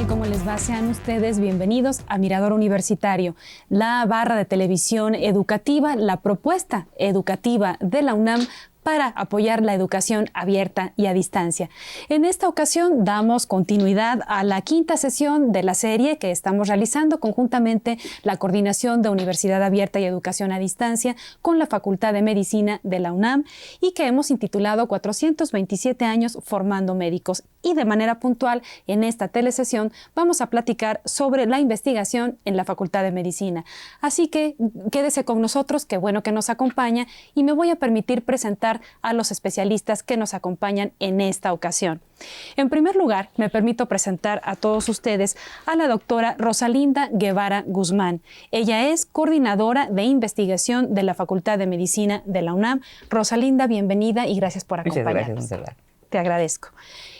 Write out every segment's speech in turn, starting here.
¿Cómo les va? Sean ustedes bienvenidos a Mirador Universitario, la barra de televisión educativa, la propuesta educativa de la UNAM para apoyar la educación abierta y a distancia. En esta ocasión damos continuidad a la quinta sesión de la serie que estamos realizando conjuntamente la Coordinación de Universidad Abierta y Educación a Distancia con la Facultad de Medicina de la UNAM y que hemos intitulado 427 años formando médicos. Y de manera puntual, en esta telesesión vamos a platicar sobre la investigación en la Facultad de Medicina. Así que quédese con nosotros, qué bueno que nos acompaña, y me voy a permitir presentar a los especialistas que nos acompañan en esta ocasión. En primer lugar, me permito presentar a todos ustedes a la doctora Rosalinda Guevara Guzmán. Ella es coordinadora de investigación de la Facultad de Medicina de la UNAM. Rosalinda, bienvenida y gracias por acompañarnos. Muchas gracias. Te agradezco.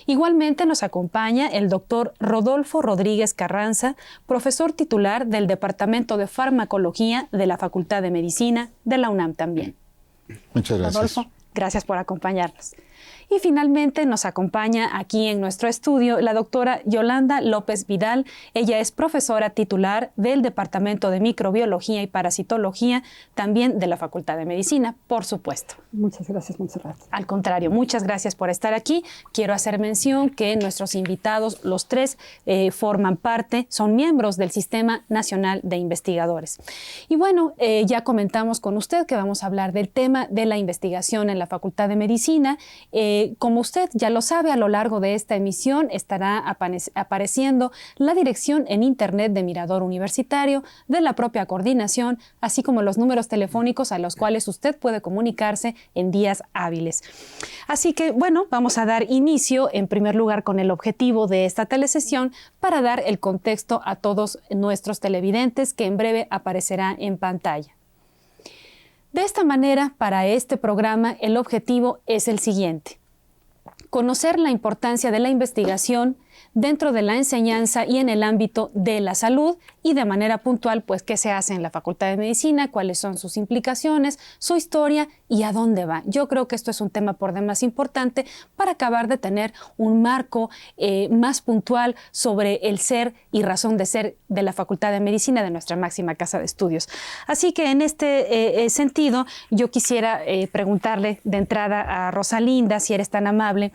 Igualmente nos acompaña el doctor Rodolfo Rodríguez Carranza, profesor titular del Departamento de Farmacología de la Facultad de Medicina de la UNAM también. Muchas gracias. Rodolfo, gracias por acompañarnos. Y finalmente nos acompaña aquí en nuestro estudio la doctora Yolanda López Vidal. Ella es profesora titular del Departamento de Microbiología y Parasitología, también de la Facultad de Medicina, por supuesto. Muchas gracias, Montserrat. Al contrario, muchas gracias por estar aquí. Quiero hacer mención que nuestros invitados, los tres, forman parte, son miembros del Sistema Nacional de Investigadores. Y bueno, ya comentamos con usted que vamos a hablar del tema de la investigación en la Facultad de Medicina. Como usted ya lo sabe, a lo largo de esta emisión estará apareciendo la dirección en Internet de Mirador Universitario, de la propia coordinación, así como los números telefónicos a los cuales usted puede comunicarse en días hábiles. Así que, bueno, vamos a dar inicio, en primer lugar, con el objetivo de esta telesesión para dar el contexto a todos nuestros televidentes que en breve aparecerá en pantalla. De esta manera, para este programa, el objetivo es el siguiente: conocer la importancia de la investigación dentro de la enseñanza y en el ámbito de la salud y de manera puntual, pues, qué se hace en la Facultad de Medicina, cuáles son sus implicaciones, su historia y a dónde va. Yo creo que esto es un tema por demás importante para acabar de tener un marco más puntual sobre el ser y razón de ser de la Facultad de Medicina, de nuestra máxima casa de estudios. Así que en este sentido, yo quisiera preguntarle de entrada a Rosalinda, si eres tan amable,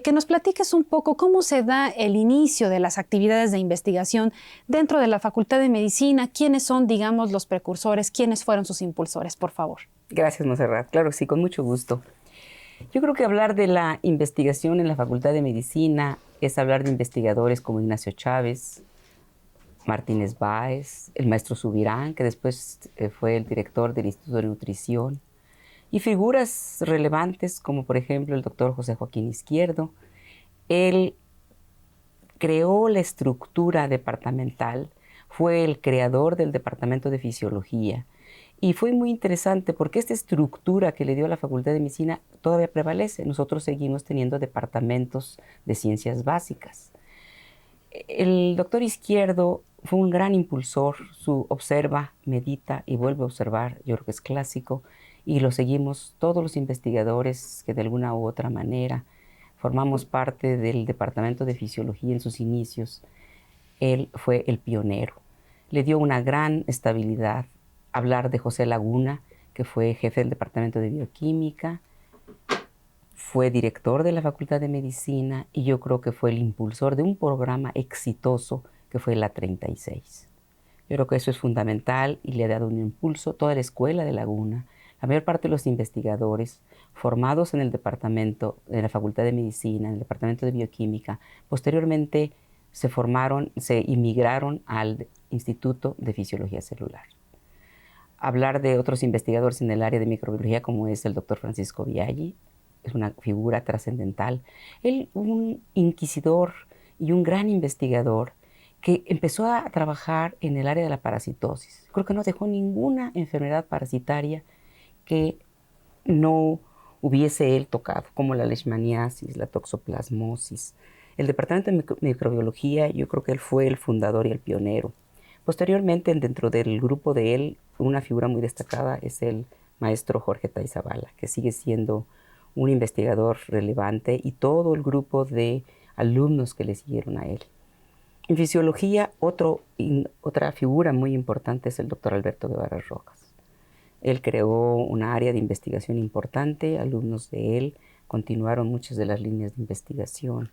que nos platiques un poco cómo se da el inicio de las actividades de investigación dentro de la Facultad de Medicina. ¿Quiénes son, digamos, los precursores? ¿Quiénes fueron sus impulsores, por favor? Gracias, Montserrat. Claro, sí, con mucho gusto. Yo creo que hablar de la investigación en la Facultad de Medicina es hablar de investigadores como Ignacio Chávez, Martínez Báez, el maestro Subirán, que después fue el director del Instituto de Nutrición, y figuras relevantes como, por ejemplo, el doctor José Joaquín Izquierdo. Él creó la estructura departamental, fue el creador del Departamento de Fisiología, y fue muy interesante porque esta estructura que le dio a la Facultad de Medicina todavía prevalece. Nosotros seguimos teniendo departamentos de ciencias básicas. El doctor Izquierdo fue un gran impulsor, su observa, medita y vuelve a observar, yo creo que es clásico, y lo seguimos todos los investigadores que de alguna u otra manera formamos parte del Departamento de Fisiología en sus inicios. Él fue el pionero. Le dio una gran estabilidad. Hablar de José Laguna, que fue jefe del Departamento de Bioquímica, fue director de la Facultad de Medicina y yo creo que fue el impulsor de un programa exitoso que fue la 36. Yo creo que eso es fundamental y le ha dado un impulso. Toda la escuela de Laguna, La mayor parte de los investigadores formados en el departamento de la Facultad de Medicina, en el departamento de Bioquímica, posteriormente se inmigraron al Instituto de Fisiología Celular. Hablar de otros investigadores en el área de microbiología como es el doctor Francisco Viaggi, es una figura trascendental. Él, un inquisidor y un gran investigador que empezó a trabajar en el área de la parasitosis. Creo que no dejó ninguna enfermedad parasitaria que no hubiese él tocado, como la leishmaniasis, la toxoplasmosis. El departamento de microbiología, yo creo que él fue el fundador y el pionero. Posteriormente, dentro del grupo de él, una figura muy destacada es el maestro Jorge Taizabala, que sigue siendo un investigador relevante, y todo el grupo de alumnos que le siguieron a él. En fisiología, otra figura muy importante es el doctor Alberto Guevara Rojas. Él creó una área de investigación importante, alumnos de él continuaron muchas de las líneas de investigación,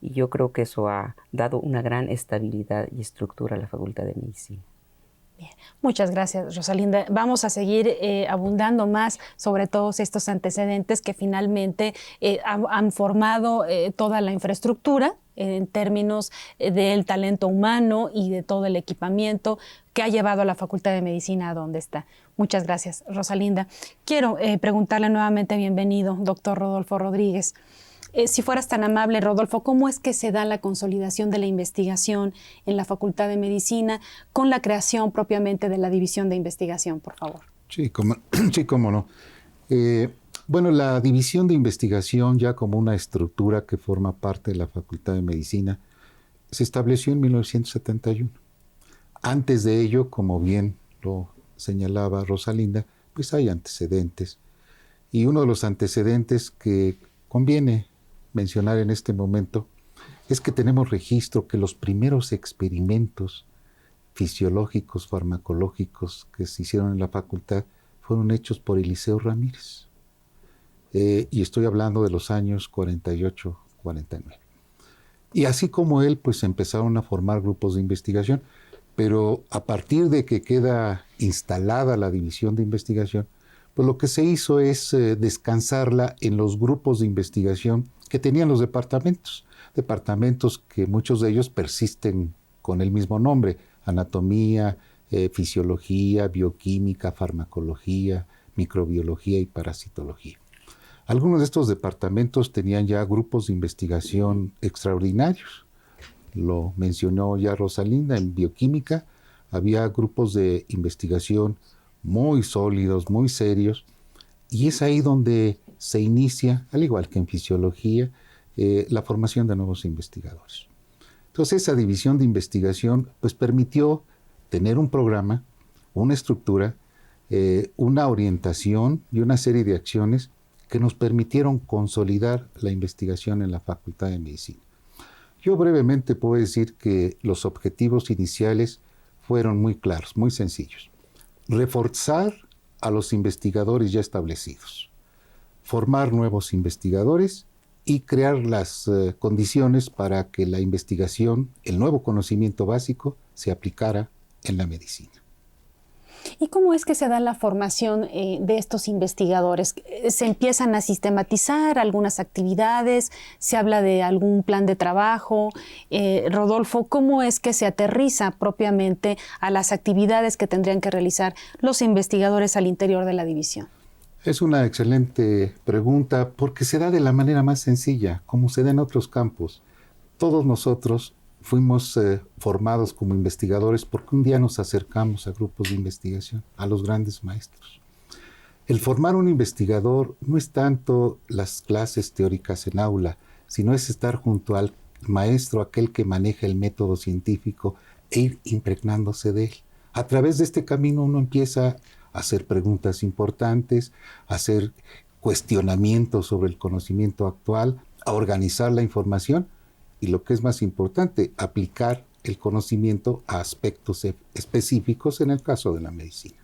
y yo creo que eso ha dado una gran estabilidad y estructura a la Facultad de Medicina. Bien. Muchas gracias, Rosalinda. Vamos a seguir abundando más sobre todos estos antecedentes que finalmente han formado toda la infraestructura en términos del talento humano y de todo el equipamiento que ha llevado a la Facultad de Medicina a donde está. Muchas gracias, Rosalinda. Quiero preguntarle nuevamente, bienvenido, doctor Rodolfo Rodríguez. Si fueras tan amable, Rodolfo, ¿cómo es que se da la consolidación de la investigación en la Facultad de Medicina con la creación propiamente de la División de Investigación, por favor? Sí, cómo no. Bueno, la División de Investigación, ya como una estructura que forma parte de la Facultad de Medicina, se estableció en 1971. Antes de ello, como bien lo señalaba Rosalinda, pues hay antecedentes. Y uno de los antecedentes que conviene mencionar en este momento es que tenemos registro que los primeros experimentos fisiológicos, farmacológicos que se hicieron en la facultad fueron hechos por Eliseo Ramírez. Y estoy hablando de los años 48, 49. Y así como él, pues empezaron a formar grupos de investigación, pero a partir de que queda instalada la División de Investigación, pues lo que se hizo es descansarla en los grupos de investigación que tenían los departamentos que muchos de ellos persisten con el mismo nombre: anatomía, fisiología, bioquímica, farmacología, microbiología y parasitología. Algunos de estos departamentos tenían ya grupos de investigación extraordinarios. Lo mencionó ya Rosalinda, en bioquímica había grupos de investigación muy sólidos, muy serios, y es ahí donde se inicia, al igual que en fisiología, la formación de nuevos investigadores. Entonces, esa división de investigación pues permitió tener un programa, una estructura, una orientación y una serie de acciones que nos permitieron consolidar la investigación en la Facultad de Medicina. Yo brevemente puedo decir que los objetivos iniciales fueron muy claros, muy sencillos. Reforzar a los investigadores ya establecidos, formar nuevos investigadores y crear las condiciones para que la investigación, el nuevo conocimiento básico, se aplicara en la medicina. ¿Y cómo es que se da la formación de estos investigadores? ¿Se empiezan a sistematizar algunas actividades? ¿Se habla de algún plan de trabajo? Rodolfo, ¿cómo es que se aterriza propiamente a las actividades que tendrían que realizar los investigadores al interior de la división? Es una excelente pregunta porque se da de la manera más sencilla, como se da en otros campos. Todos nosotros fuimos formados como investigadores porque un día nos acercamos a grupos de investigación, a los grandes maestros. El formar un investigador no es tanto las clases teóricas en aula, sino es estar junto al maestro, aquel que maneja el método científico, e ir impregnándose de él. A través de este camino uno empieza a hacer preguntas importantes, a hacer cuestionamientos sobre el conocimiento actual, a organizar la información y, lo que es más importante, aplicar el conocimiento a aspectos específicos en el caso de la medicina.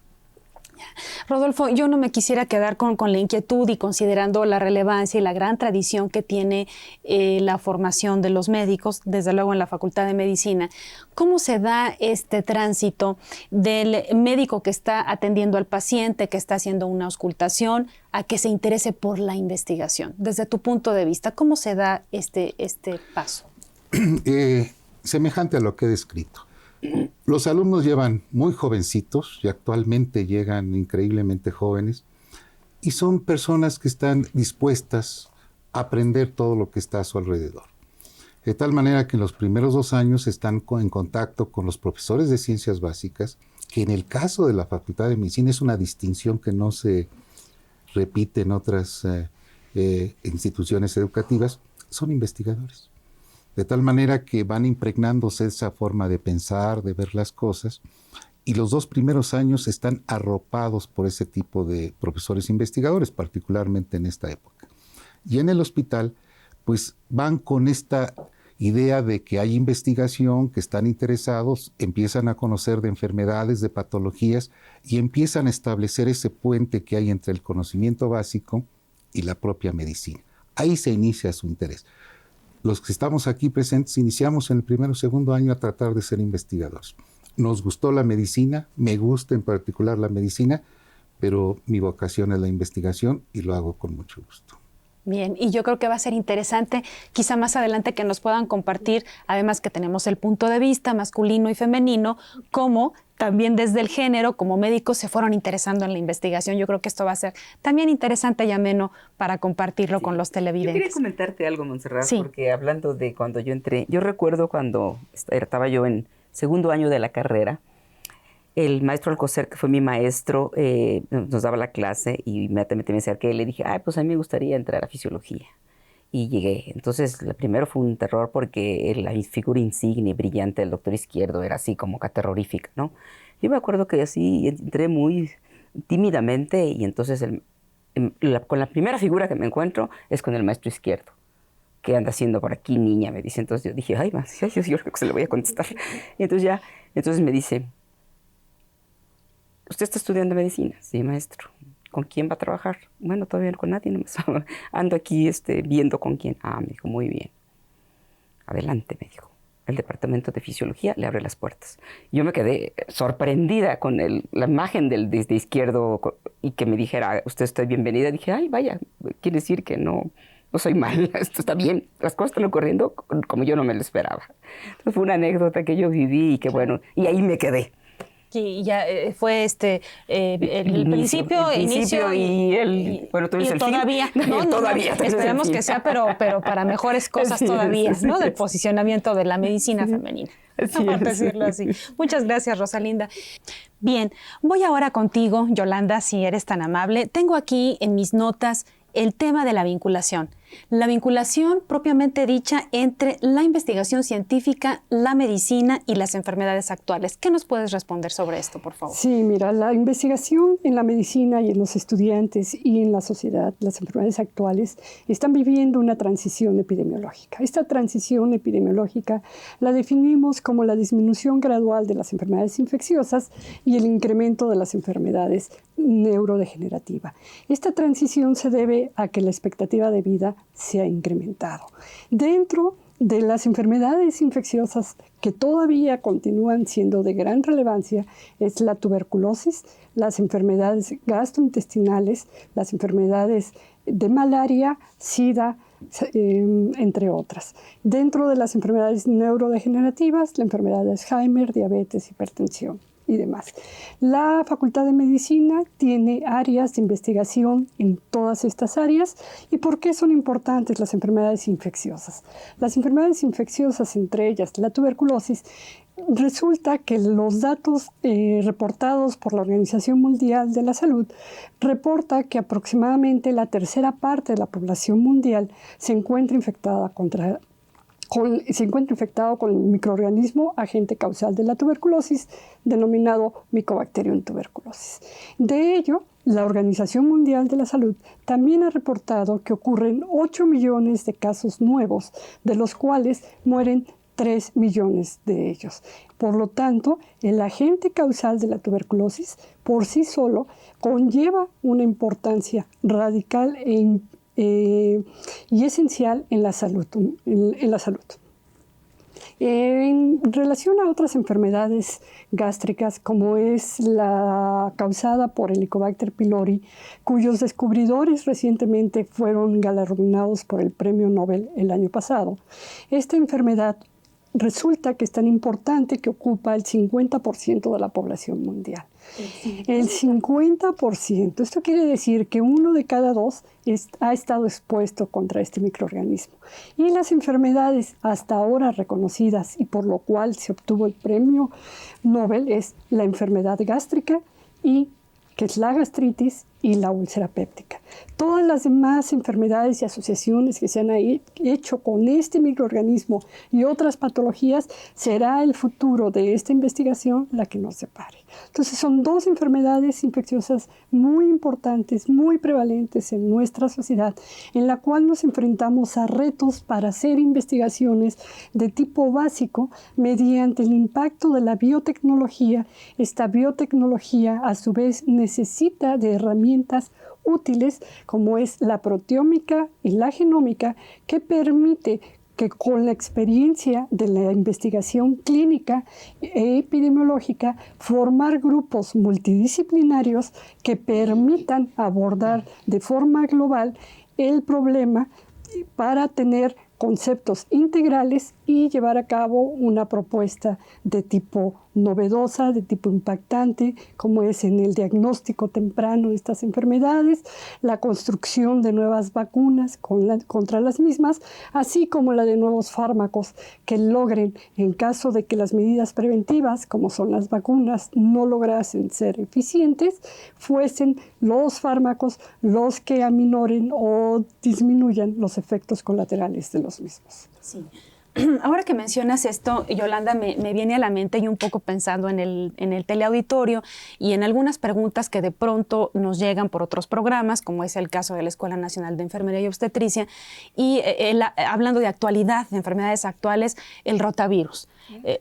Rodolfo, yo no me quisiera quedar con la inquietud y considerando la relevancia y la gran tradición que tiene la formación de los médicos, desde luego en la Facultad de Medicina. ¿Cómo se da este tránsito del médico que está atendiendo al paciente, que está haciendo una auscultación, a que se interese por la investigación? Desde tu punto de vista, ¿cómo se da este paso? Semejante a lo que he descrito. Los alumnos llevan muy jovencitos y actualmente llegan increíblemente jóvenes y son personas que están dispuestas a aprender todo lo que está a su alrededor. De tal manera que en los primeros 2 años están en contacto con los profesores de ciencias básicas, que en el caso de la Facultad de Medicina es una distinción que no se repite en otras instituciones educativas, son investigadores. De tal manera que van impregnándose esa forma de pensar, de ver las cosas, y los 2 primeros años están arropados por ese tipo de profesores investigadores, particularmente en esta época. Y en el hospital, pues van con esta idea de que hay investigación, que están interesados, empiezan a conocer de enfermedades, de patologías, y empiezan a establecer ese puente que hay entre el conocimiento básico y la propia medicina. Ahí se inicia su interés. Los que estamos aquí presentes iniciamos en el 1º o 2º año a tratar de ser investigadores. Nos gustó la medicina, me gusta en particular la medicina, pero mi vocación es la investigación y lo hago con mucho gusto. Bien, y yo creo que va a ser interesante, quizá más adelante, que nos puedan compartir, además que tenemos el punto de vista masculino y femenino, cómo también desde el género, como médicos, se fueron interesando en la investigación. Yo creo que esto va a ser también interesante y ameno para compartirlo con los televidentes. Yo quería comentarte algo, Montserrat, sí, porque hablando de cuando yo entré, yo recuerdo cuando estaba yo en 2º año de la carrera, el maestro Alcocer, que fue mi maestro, nos daba la clase y inmediatamente me acerqué y le dije, pues a mí me gustaría entrar a fisiología. Y llegué. Entonces, lo primero fue un terror porque la figura insignia y brillante del doctor Izquierdo era así como que terrorífica, ¿no? Yo me acuerdo que así entré muy tímidamente y entonces con la primera figura que me encuentro es con el maestro Izquierdo. ¿Qué anda haciendo por aquí, niña? Me dice. Entonces yo dije, yo creo que se le voy a contestar. Y entonces me dice, ¿usted está estudiando medicina? Sí, maestro. ¿Con quién va a trabajar? Bueno, todavía con nadie, no me sabe. Ando aquí viendo con quién. Me dijo, muy bien. Adelante, me dijo. El departamento de fisiología le abre las puertas. Yo me quedé sorprendida con la imagen de Izquierdo y que me dijera, usted está bienvenida. Dije, vaya, quiere decir que no soy mala, esto está bien. Las cosas están ocurriendo como yo no me lo esperaba. Entonces fue una anécdota que yo viví y que bueno, y ahí me quedé. Y ya fue el principio y bueno, tú eres el todavía, fin. No, todavía esperemos que sea, pero para mejores cosas todavía, ¿no? Del posicionamiento de la medicina femenina, por decirlo así. Muchas gracias, Rosalinda. Bien, voy ahora contigo, Yolanda, si eres tan amable. Tengo aquí en mis notas el tema de la vinculación. La vinculación propiamente dicha entre la investigación científica, la medicina y las enfermedades actuales. ¿Qué nos puedes responder sobre esto, por favor? Sí, mira, la investigación en la medicina y en los estudiantes y en la sociedad, las enfermedades actuales, están viviendo una transición epidemiológica. Esta transición epidemiológica la definimos como la disminución gradual de las enfermedades infecciosas y el incremento de las enfermedades neurodegenerativas. Esta transición se debe a que la expectativa de vida se ha incrementado. Dentro de las enfermedades infecciosas que todavía continúan siendo de gran relevancia es la tuberculosis, las enfermedades gastrointestinales, las enfermedades de malaria, SIDA, entre otras. Dentro de las enfermedades neurodegenerativas, la enfermedad de Alzheimer, diabetes, hipertensión y demás. La Facultad de Medicina tiene áreas de investigación en todas estas áreas. ¿Y por qué son importantes las enfermedades infecciosas? Las enfermedades infecciosas, entre ellas la tuberculosis, resulta que los datos reportados por la Organización Mundial de la Salud reporta que aproximadamente la 1/3 parte de la población mundial se encuentra infectado con el microorganismo agente causal de la tuberculosis, denominado Mycobacterium tuberculosis. De ello, la Organización Mundial de la Salud también ha reportado que ocurren 8 millones de casos nuevos, de los cuales mueren 3 millones de ellos. Por lo tanto, el agente causal de la tuberculosis por sí solo conlleva una importancia radical y esencial en la salud. En relación a otras enfermedades gástricas, como es la causada por Helicobacter pylori, cuyos descubridores recientemente fueron galardonados por el Premio Nobel el año pasado, esta enfermedad resulta que es tan importante que ocupa el 50% de la población mundial. El 50%. Esto quiere decir que 1 de cada 2 ha estado expuesto contra este microorganismo. Y las enfermedades hasta ahora reconocidas y por lo cual se obtuvo el premio Nobel es la enfermedad gástrica que es la gastritis y la úlcera péptica. Todas las demás enfermedades y asociaciones que se han hecho con este microorganismo y otras patologías, será el futuro de esta investigación la que nos separe. Entonces son 2 enfermedades infecciosas muy importantes, muy prevalentes en nuestra sociedad, en la cual nos enfrentamos a retos para hacer investigaciones de tipo básico mediante el impacto de la biotecnología. Esta biotecnología a su vez necesita de herramientas útiles como es la proteómica y la genómica, que permite que con la experiencia de la investigación clínica e epidemiológica formar grupos multidisciplinarios que permitan abordar de forma global el problema para tener conceptos integrales y llevar a cabo una propuesta de tipo novedosa, de tipo impactante, como es en el diagnóstico temprano de estas enfermedades, la construcción de nuevas vacunas contra las mismas, así como la de nuevos fármacos que logren, en caso de que las medidas preventivas, como son las vacunas, no lograsen ser eficientes, fuesen los fármacos los que aminoren o disminuyan los efectos colaterales de los mismos. Sí. Ahora que mencionas esto, Yolanda, me viene a la mente y un poco pensando en el teleauditorio y en algunas preguntas que de pronto nos llegan por otros programas, como es el caso de la Escuela Nacional de Enfermería y Obstetricia, y hablando de actualidad, de enfermedades actuales, el rotavirus.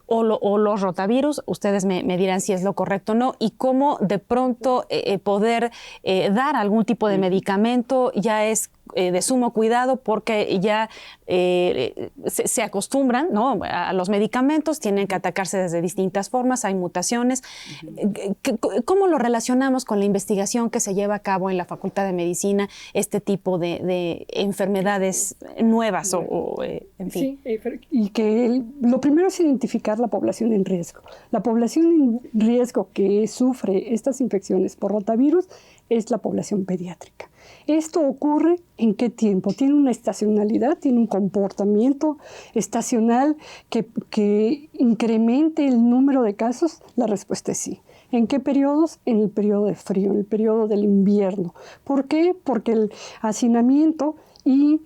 O los rotavirus, ustedes me dirán si es lo correcto o no, y cómo de pronto poder dar algún tipo de medicamento ya es de sumo cuidado, porque ya se acostumbran, ¿no?, a los medicamentos, tienen que atacarse desde distintas formas, hay mutaciones. ¿Cómo lo relacionamos con la investigación que se lleva a cabo en la Facultad de Medicina, este tipo de enfermedades nuevas en fin? Sí, y que lo primero es identificar la población en riesgo. La población en riesgo que sufre estas infecciones por rotavirus es la población pediátrica. ¿Esto ocurre en qué tiempo? ¿Tiene una estacionalidad? ¿Tiene un comportamiento estacional que incremente el número de casos? La respuesta es sí. ¿En qué periodos? En el periodo de frío, en el periodo del invierno. ¿Por qué? Porque el hacinamiento y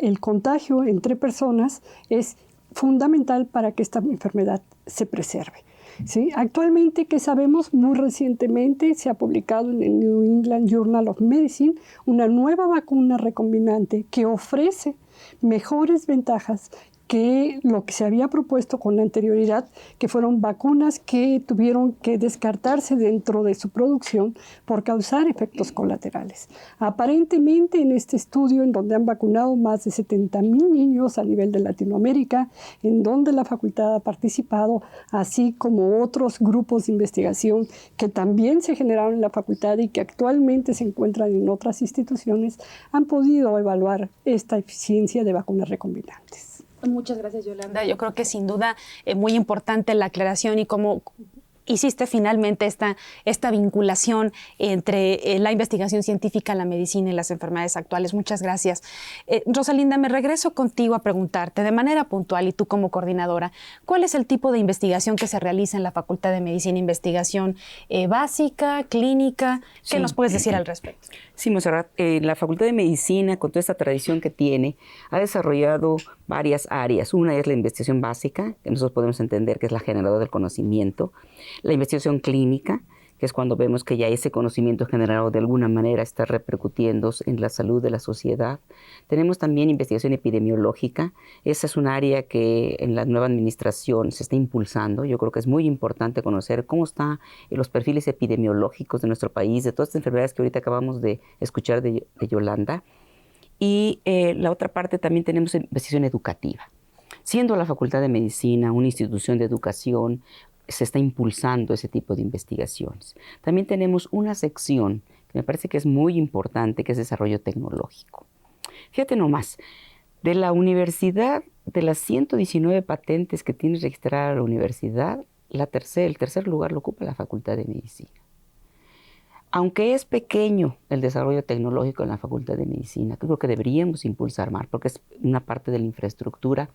el contagio entre personas es fundamental para que esta enfermedad se preserve. ¿Sí? Actualmente, ¿qué sabemos? Muy recientemente se ha publicado en el New England Journal of Medicine una nueva vacuna recombinante que ofrece mejores ventajas que lo que se había propuesto con anterioridad, que fueron vacunas que tuvieron que descartarse dentro de su producción por causar efectos colaterales. Aparentemente, en este estudio, en donde han vacunado más de 70,000 niños a nivel de Latinoamérica, en donde la facultad ha participado, así como otros grupos de investigación que también se generaron en la facultad y que actualmente se encuentran en otras instituciones, han podido evaluar esta eficiencia de vacunas recombinantes. Muchas gracias, Yolanda. Yo creo que sin duda muy importante la aclaración y cómo hiciste finalmente esta vinculación entre la investigación científica, la medicina y las enfermedades actuales. Muchas gracias. Rosalinda, me regreso contigo a preguntarte de manera puntual, y tú como coordinadora, ¿cuál es el tipo de investigación que se realiza en la Facultad de Medicina? ¿Investigación básica, clínica? ¿Qué nos puedes decir al respecto? Sí, Montserrat, la Facultad de Medicina, con toda esta tradición que tiene, ha desarrollado varias áreas. Una es la investigación básica, que nosotros podemos entender que es la generadora del conocimiento. La investigación clínica, que es cuando vemos que ya ese conocimiento generado de alguna manera está repercutiendo en la salud de la sociedad. Tenemos también investigación epidemiológica. Esa es un área que en la nueva administración se está impulsando. Yo creo que es muy importante conocer cómo están los perfiles epidemiológicos de nuestro país, de todas estas enfermedades que ahorita acabamos de escuchar de Yolanda. Y la otra parte también tenemos investigación educativa. Siendo la Facultad de Medicina una institución de educación, se está impulsando ese tipo de investigaciones. También tenemos una sección que me parece que es muy importante, que es desarrollo tecnológico. Fíjate nomás, de la universidad, de las 119 patentes que tiene registrada la universidad, el tercer lugar lo ocupa la Facultad de Medicina. Aunque es pequeño el desarrollo tecnológico en la Facultad de Medicina, creo que deberíamos impulsar más, porque es una parte de la infraestructura.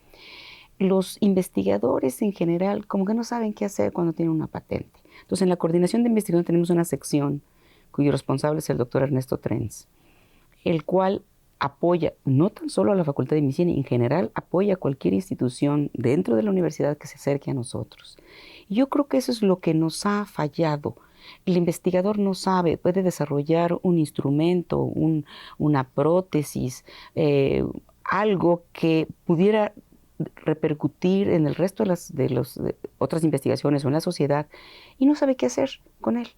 Los investigadores en general como que no saben qué hacer cuando tienen una patente. Entonces, en la coordinación de investigación tenemos una sección cuyo responsable es el doctor Ernesto Trenz, el cual apoya no tan solo a la Facultad de Medicina, en general apoya a cualquier institución dentro de la universidad que se acerque a nosotros. Y yo creo que eso es lo que nos ha fallado. El investigador no sabe, puede desarrollar un instrumento, una prótesis, algo que pudiera repercutir en el resto de otras investigaciones o en la sociedad y no sabe qué hacer con él.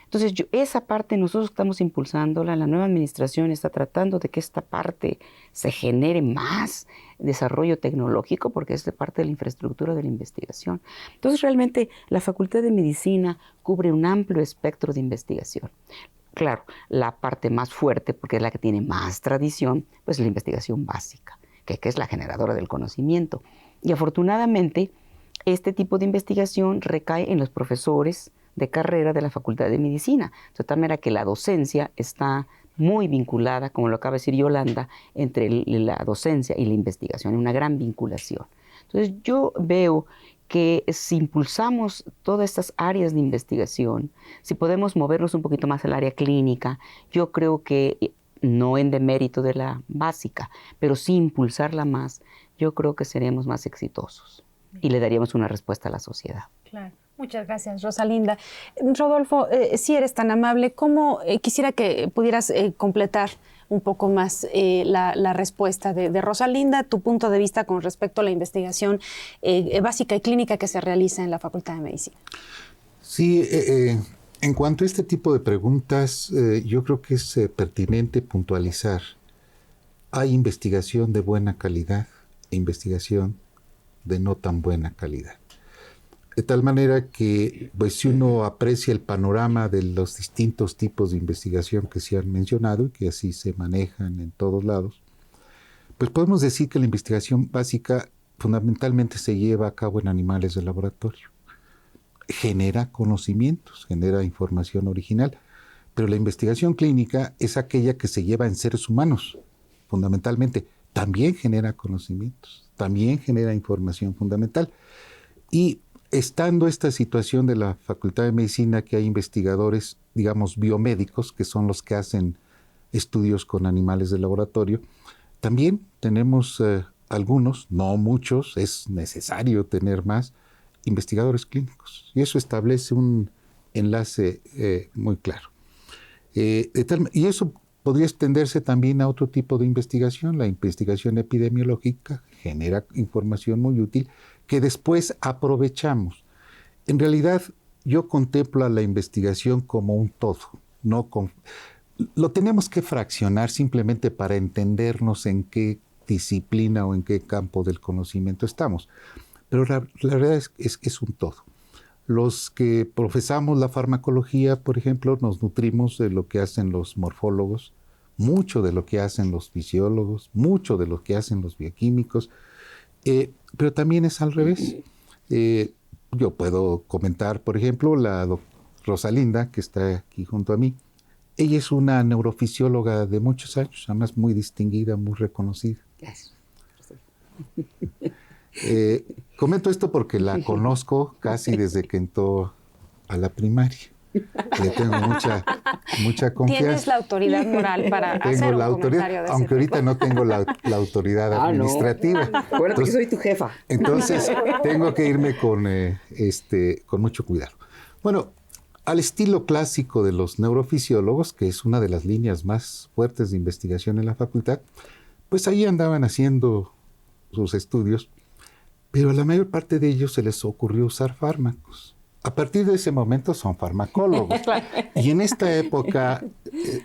Entonces, esa parte nosotros estamos impulsándola, la nueva administración está tratando de que esta parte se genere más desarrollo tecnológico porque es parte de la infraestructura de la investigación. Entonces, realmente la Facultad de Medicina cubre un amplio espectro de investigación. Claro, la parte más fuerte, porque es la que tiene más tradición, pues la investigación básica, que es la generadora del conocimiento. Y afortunadamente, este tipo de investigación recae en los profesores de carrera de la Facultad de Medicina. De tal manera que la docencia está muy vinculada, como lo acaba de decir Yolanda, entre la docencia y la investigación, una gran vinculación. Entonces yo veo que si impulsamos todas estas áreas de investigación, si podemos movernos un poquito más al área clínica, yo creo que no en demérito de la básica, pero sí impulsarla más, yo creo que seremos más exitosos y le daríamos una respuesta a la sociedad. Claro. Muchas gracias, Rosalinda. Rodolfo, si eres tan amable, ¿cómo quisiera que pudieras completar un poco más la respuesta de Rosalinda, tu punto de vista con respecto a la investigación básica y clínica que se realiza en la Facultad de Medicina? Sí, en cuanto a este tipo de preguntas, yo creo que es pertinente puntualizar. Hay investigación de buena calidad e investigación de no tan buena calidad. De tal manera que, pues, si uno aprecia el panorama de los distintos tipos de investigación que se han mencionado y que así se manejan en todos lados, pues podemos decir que la investigación básica fundamentalmente se lleva a cabo en animales de laboratorio. Genera conocimientos, genera información original, pero la investigación clínica es aquella que se lleva en seres humanos, fundamentalmente. También genera conocimientos, también genera información fundamental. Y estando esta situación de la Facultad de Medicina, que hay investigadores, digamos, biomédicos, que son los que hacen estudios con animales de laboratorio, también tenemos algunos, no muchos, es necesario tener más investigadores clínicos. Y eso establece un enlace muy claro. Y eso podría extenderse también a otro tipo de investigación. La investigación epidemiológica genera información muy útil que después aprovechamos. En realidad, yo contemplo a la investigación como un todo. Lo tenemos que fraccionar simplemente para entendernos en qué disciplina o en qué campo del conocimiento estamos. Pero la verdad es que es un todo. Los que profesamos la farmacología, por ejemplo, nos nutrimos de lo que hacen los morfólogos, mucho de lo que hacen los fisiólogos, mucho de lo que hacen los bioquímicos, pero también es al revés. Yo puedo comentar, por ejemplo, la Rosalinda, que está aquí junto a mí. Ella es una neurofisióloga de muchos años, además muy distinguida, muy reconocida. Gracias. Comento esto porque la conozco casi desde que entró a la primaria. Le tengo mucha confianza. Tienes la autoridad moral para hacer un comentario de ese aunque ahorita no tengo la autoridad administrativa. No. Acuérdate que soy tu jefa. Entonces tengo que irme con mucho cuidado. Bueno, al estilo clásico de los neurofisiólogos, que es una de las líneas más fuertes de investigación en la facultad, pues ahí andaban haciendo sus estudios, pero a la mayor parte de ellos se les ocurrió usar fármacos. A partir de ese momento son farmacólogos. Y en esta época,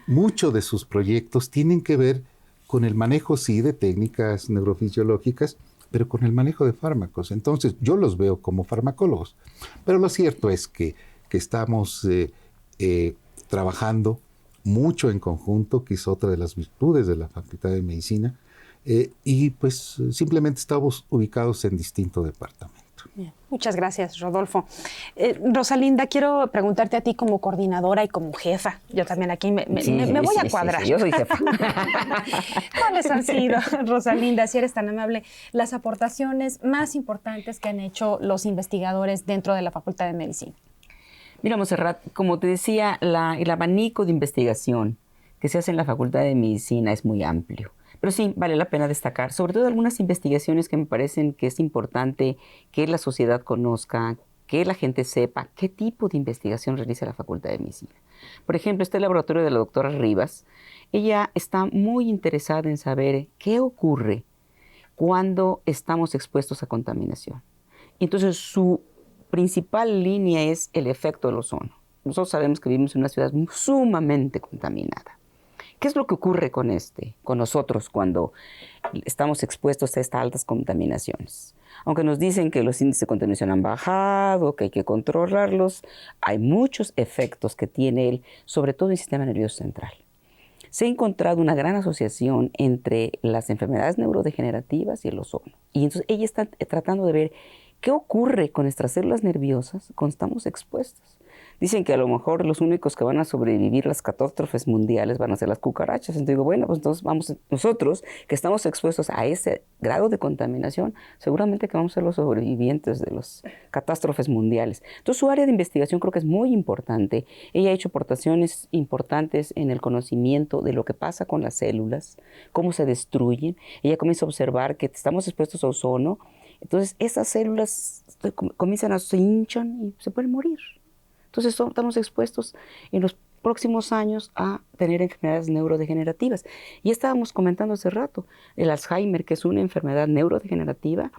muchos de sus proyectos tienen que ver con el manejo, sí, de técnicas neurofisiológicas, pero con el manejo de fármacos. Entonces, yo los veo como farmacólogos. Pero lo cierto es que estamos trabajando mucho en conjunto, que es otra de las virtudes de la Facultad de Medicina, y pues simplemente estamos ubicados en distinto departamento. Bien. Muchas gracias, Rodolfo. Rosalinda, quiero preguntarte a ti como coordinadora y como jefa. Yo también aquí me voy a cuadrar. Sí, yo soy jefa. ¿Cuáles han sido, Rosalinda, si eres tan amable, las aportaciones más importantes que han hecho los investigadores dentro de la Facultad de Medicina? Mira, Montserrat, como te decía, el abanico de investigación que se hace en la Facultad de Medicina es muy amplio. Pero sí, vale la pena destacar, sobre todo algunas investigaciones que me parecen que es importante que la sociedad conozca, que la gente sepa qué tipo de investigación realiza la Facultad de Medicina. Por ejemplo, este laboratorio de la doctora Rivas, ella está muy interesada en saber qué ocurre cuando estamos expuestos a contaminación. Entonces, su principal línea es el efecto del ozono. Nosotros sabemos que vivimos en una ciudad sumamente contaminada. ¿Qué es lo que ocurre con nosotros cuando estamos expuestos a estas altas contaminaciones? Aunque nos dicen que los índices de contaminación han bajado, que hay que controlarlos, hay muchos efectos que tiene él, sobre todo en el sistema nervioso central. Se ha encontrado una gran asociación entre las enfermedades neurodegenerativas y el ozono. Y entonces ella está tratando de ver qué ocurre con nuestras células nerviosas cuando estamos expuestos. Dicen que a lo mejor los únicos que van a sobrevivir las catástrofes mundiales van a ser las cucarachas. Entonces digo, bueno, pues entonces vamos, nosotros que estamos expuestos a ese grado de contaminación, seguramente que vamos a ser los sobrevivientes de las catástrofes mundiales. Entonces su área de investigación creo que es muy importante. Ella ha hecho aportaciones importantes en el conocimiento de lo que pasa con las células, cómo se destruyen. Ella comienza a observar que estamos expuestos a ozono. Entonces esas células se hinchan y se pueden morir. Entonces estamos expuestos en los próximos años a tener enfermedades neurodegenerativas. Y estábamos comentando hace rato, el Alzheimer, que es una enfermedad neurodegenerativa,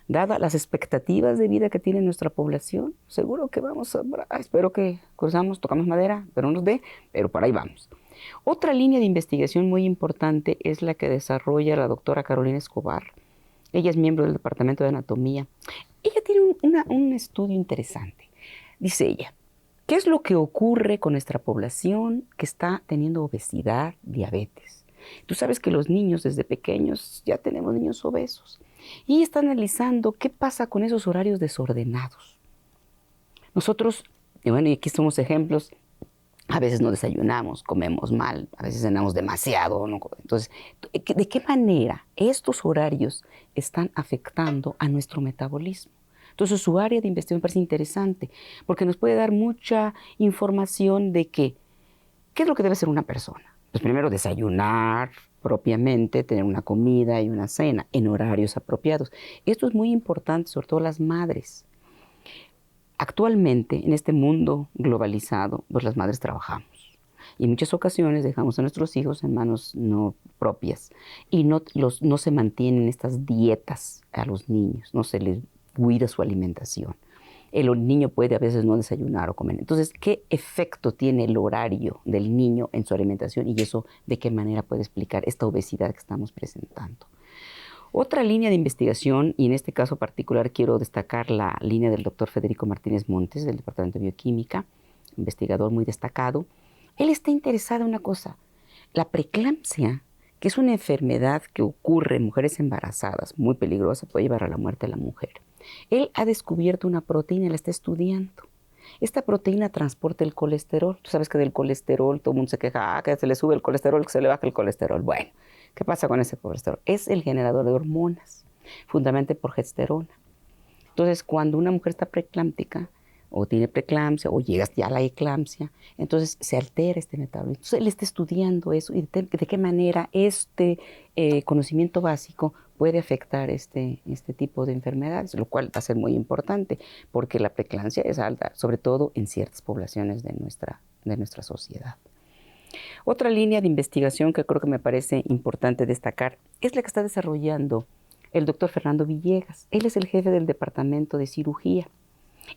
dada las expectativas de vida que tiene nuestra población, seguro que espero que tocamos madera, pero no nos dé, pero por ahí vamos. Otra línea de investigación muy importante es la que desarrolla la doctora Carolina Escobar. Ella es miembro del Departamento de Anatomía. Ella tiene un estudio interesante. Dice ella, ¿qué es lo que ocurre con nuestra población que está teniendo obesidad, diabetes? Tú sabes que los niños desde pequeños ya tenemos niños obesos. Y ella está analizando qué pasa con esos horarios desordenados. Nosotros, y aquí somos ejemplos, a veces no desayunamos, comemos mal, a veces cenamos demasiado, ¿no? Entonces, ¿de qué manera estos horarios están afectando a nuestro metabolismo? Entonces, su área de investigación me parece interesante porque nos puede dar mucha información de qué es lo que debe hacer una persona. Pues primero, desayunar propiamente, tener una comida y una cena en horarios apropiados. Esto es muy importante, sobre todo las madres. Actualmente, en este mundo globalizado, pues las madres trabajamos. Y en muchas ocasiones dejamos a nuestros hijos en manos no propias. Y no se mantienen estas dietas a los niños, no se les cuida su alimentación. El niño puede a veces no desayunar o comer. Entonces, ¿qué efecto tiene el horario del niño en su alimentación? Y eso, ¿de qué manera puede explicar esta obesidad que estamos presentando? Otra línea de investigación, y en este caso particular quiero destacar la línea del doctor Federico Martínez Montes, del Departamento de Bioquímica, investigador muy destacado. Él está interesado en una cosa, la preeclampsia, que es una enfermedad que ocurre en mujeres embarazadas, muy peligrosa, puede llevar a la muerte a la mujer. Él ha descubierto una proteína, la está estudiando. Esta proteína transporta el colesterol. Tú sabes que del colesterol todo el mundo se queja, que se le sube el colesterol, que se le baja el colesterol. Bueno, ¿qué pasa con ese colesterol? Es el generador de hormonas, fundamentalmente por progesterona. Entonces, cuando una mujer está preeclámptica, o tiene preeclampsia, o llegas ya a la eclampsia, entonces se altera este metabolismo. Entonces él está estudiando eso y de qué manera este conocimiento básico puede afectar este tipo de enfermedades, lo cual va a ser muy importante porque la preeclampsia es alta, sobre todo en ciertas poblaciones de nuestra sociedad. Otra línea de investigación que creo que me parece importante destacar es la que está desarrollando el doctor Fernando Villegas. Él es el jefe del departamento de cirugía.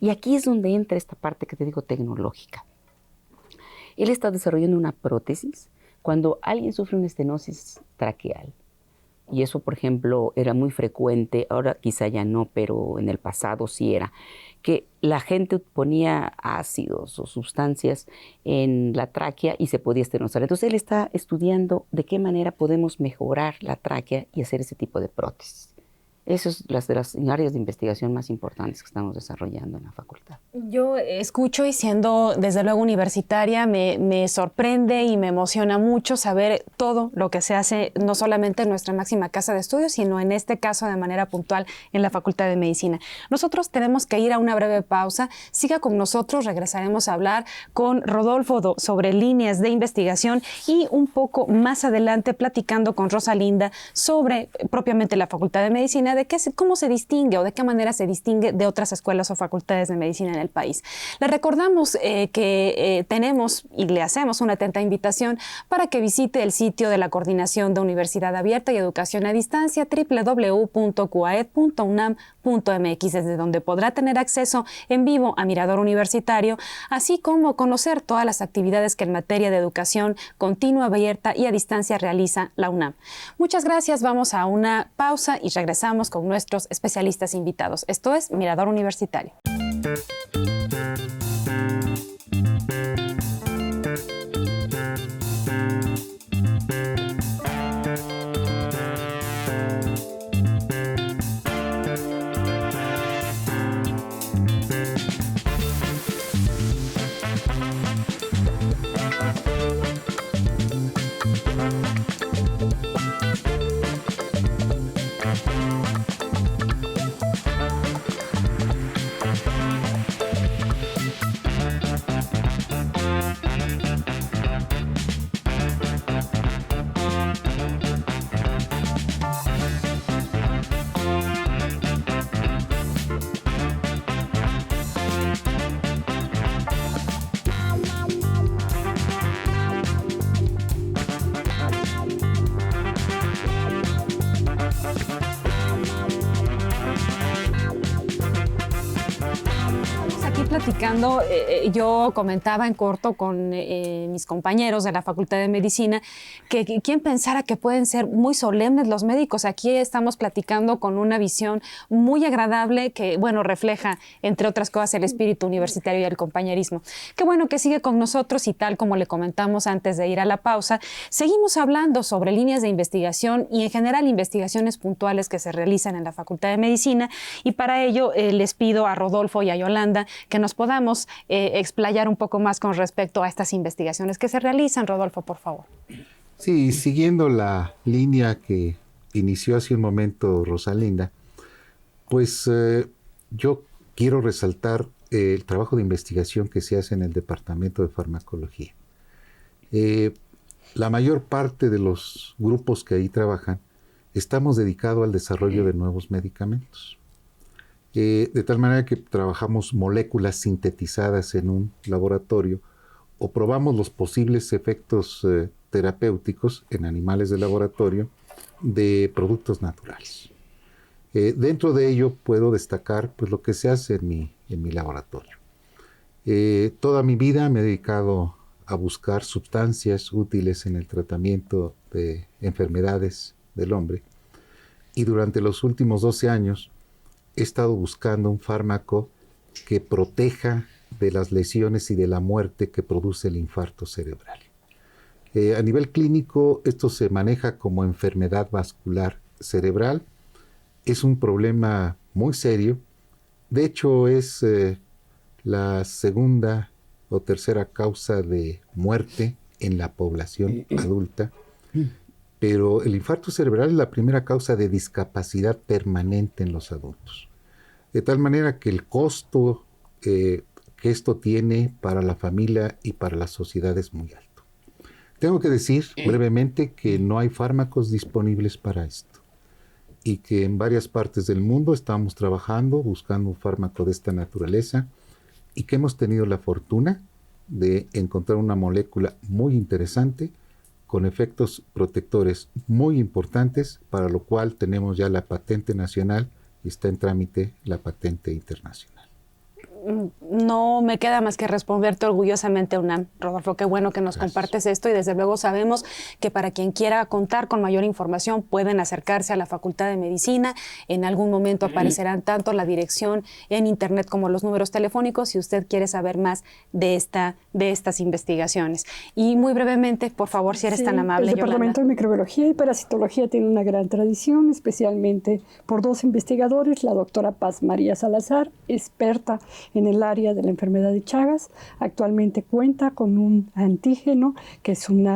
Y aquí es donde entra esta parte que te digo tecnológica. Él está desarrollando una prótesis cuando alguien sufre una estenosis traqueal. Y eso, por ejemplo, era muy frecuente, ahora quizá ya no, pero en el pasado sí era, que la gente ponía ácidos o sustancias en la tráquea y se podía estenosar. Entonces él está estudiando de qué manera podemos mejorar la tráquea y hacer ese tipo de prótesis. Esas son las áreas de investigación más importantes que estamos desarrollando en la facultad. Yo escucho y siendo desde luego universitaria me sorprende y me emociona mucho saber todo lo que se hace no solamente en nuestra máxima casa de estudios, sino en este caso de manera puntual en la Facultad de Medicina. Nosotros tenemos que ir a una breve pausa. Siga con nosotros, regresaremos a hablar con Rodolfo sobre líneas de investigación y un poco más adelante platicando con Rosalinda sobre propiamente la Facultad de Medicina, de cómo se distingue o de qué manera se distingue de otras escuelas o facultades de medicina en el país. Le recordamos que tenemos y le hacemos una atenta invitación para que visite el sitio de la Coordinación de Universidad Abierta y Educación a Distancia, www.cuaed.unam.mx, desde donde podrá tener acceso en vivo a Mirador Universitario, así como conocer todas las actividades que en materia de educación continua, abierta y a distancia realiza la UNAM. Muchas gracias, vamos a una pausa y regresamos con nuestros especialistas invitados. Esto es Mirador Universitario. Platicando, yo comentaba en corto con mis compañeros de la Facultad de Medicina que quién pensara que pueden ser muy solemnes los médicos. Aquí estamos platicando con una visión muy agradable que, bueno, refleja, entre otras cosas, el espíritu universitario y el compañerismo. Qué bueno que sigue con nosotros y tal como le comentamos antes de ir a la pausa, seguimos hablando sobre líneas de investigación y en general investigaciones puntuales que se realizan en la Facultad de Medicina, y para ello les pido a Rodolfo y a Yolanda que nos podamos explayar un poco más con respecto a estas investigaciones que se realizan. Rodolfo, por favor. Sí, siguiendo la línea que inició hace un momento Rosalinda, pues yo quiero resaltar el trabajo de investigación que se hace en el Departamento de Farmacología. La mayor parte de los grupos que ahí trabajan estamos dedicados al desarrollo de nuevos medicamentos. De tal manera que trabajamos moléculas sintetizadas en un laboratorio o probamos los posibles efectos terapéuticos en animales de laboratorio de productos naturales. Dentro de ello puedo destacar pues, lo que se hace en mi laboratorio. Toda mi vida me he dedicado a buscar sustancias útiles en el tratamiento de enfermedades del hombre, y durante los últimos 12 años he estado buscando un fármaco que proteja de las lesiones y de la muerte que produce el infarto cerebral. A nivel clínico, esto se maneja como enfermedad vascular cerebral. Es un problema muy serio. De hecho, es la segunda o tercera causa de muerte en la población adulta. Pero el infarto cerebral es la primera causa de discapacidad permanente en los adultos. De tal manera que el costo que esto tiene para la familia y para la sociedad es muy alto. Tengo que decir brevemente que no hay fármacos disponibles para esto. y que en varias partes del mundo estamos trabajando, buscando un fármaco de esta naturaleza y que hemos tenido la fortuna de encontrar una molécula muy interesante con efectos protectores muy importantes, para lo cual tenemos ya la patente nacional y está en trámite la patente internacional. No me queda más que responderte orgullosamente, UNAM. Rodolfo, qué bueno que nos compartes esto, y desde luego sabemos que para quien quiera contar con mayor información pueden acercarse a la Facultad de Medicina. En algún momento aparecerán tanto la dirección en internet como los números telefónicos si usted quiere saber más de estas investigaciones. Y muy brevemente, por favor, si eres tan amable, el Departamento Yolanda. de Microbiología y Parasitología tiene una gran tradición, especialmente por 2 investigadores, la doctora Paz María Salazar, experta en el área de la enfermedad de Chagas. Actualmente cuenta con un antígeno que es un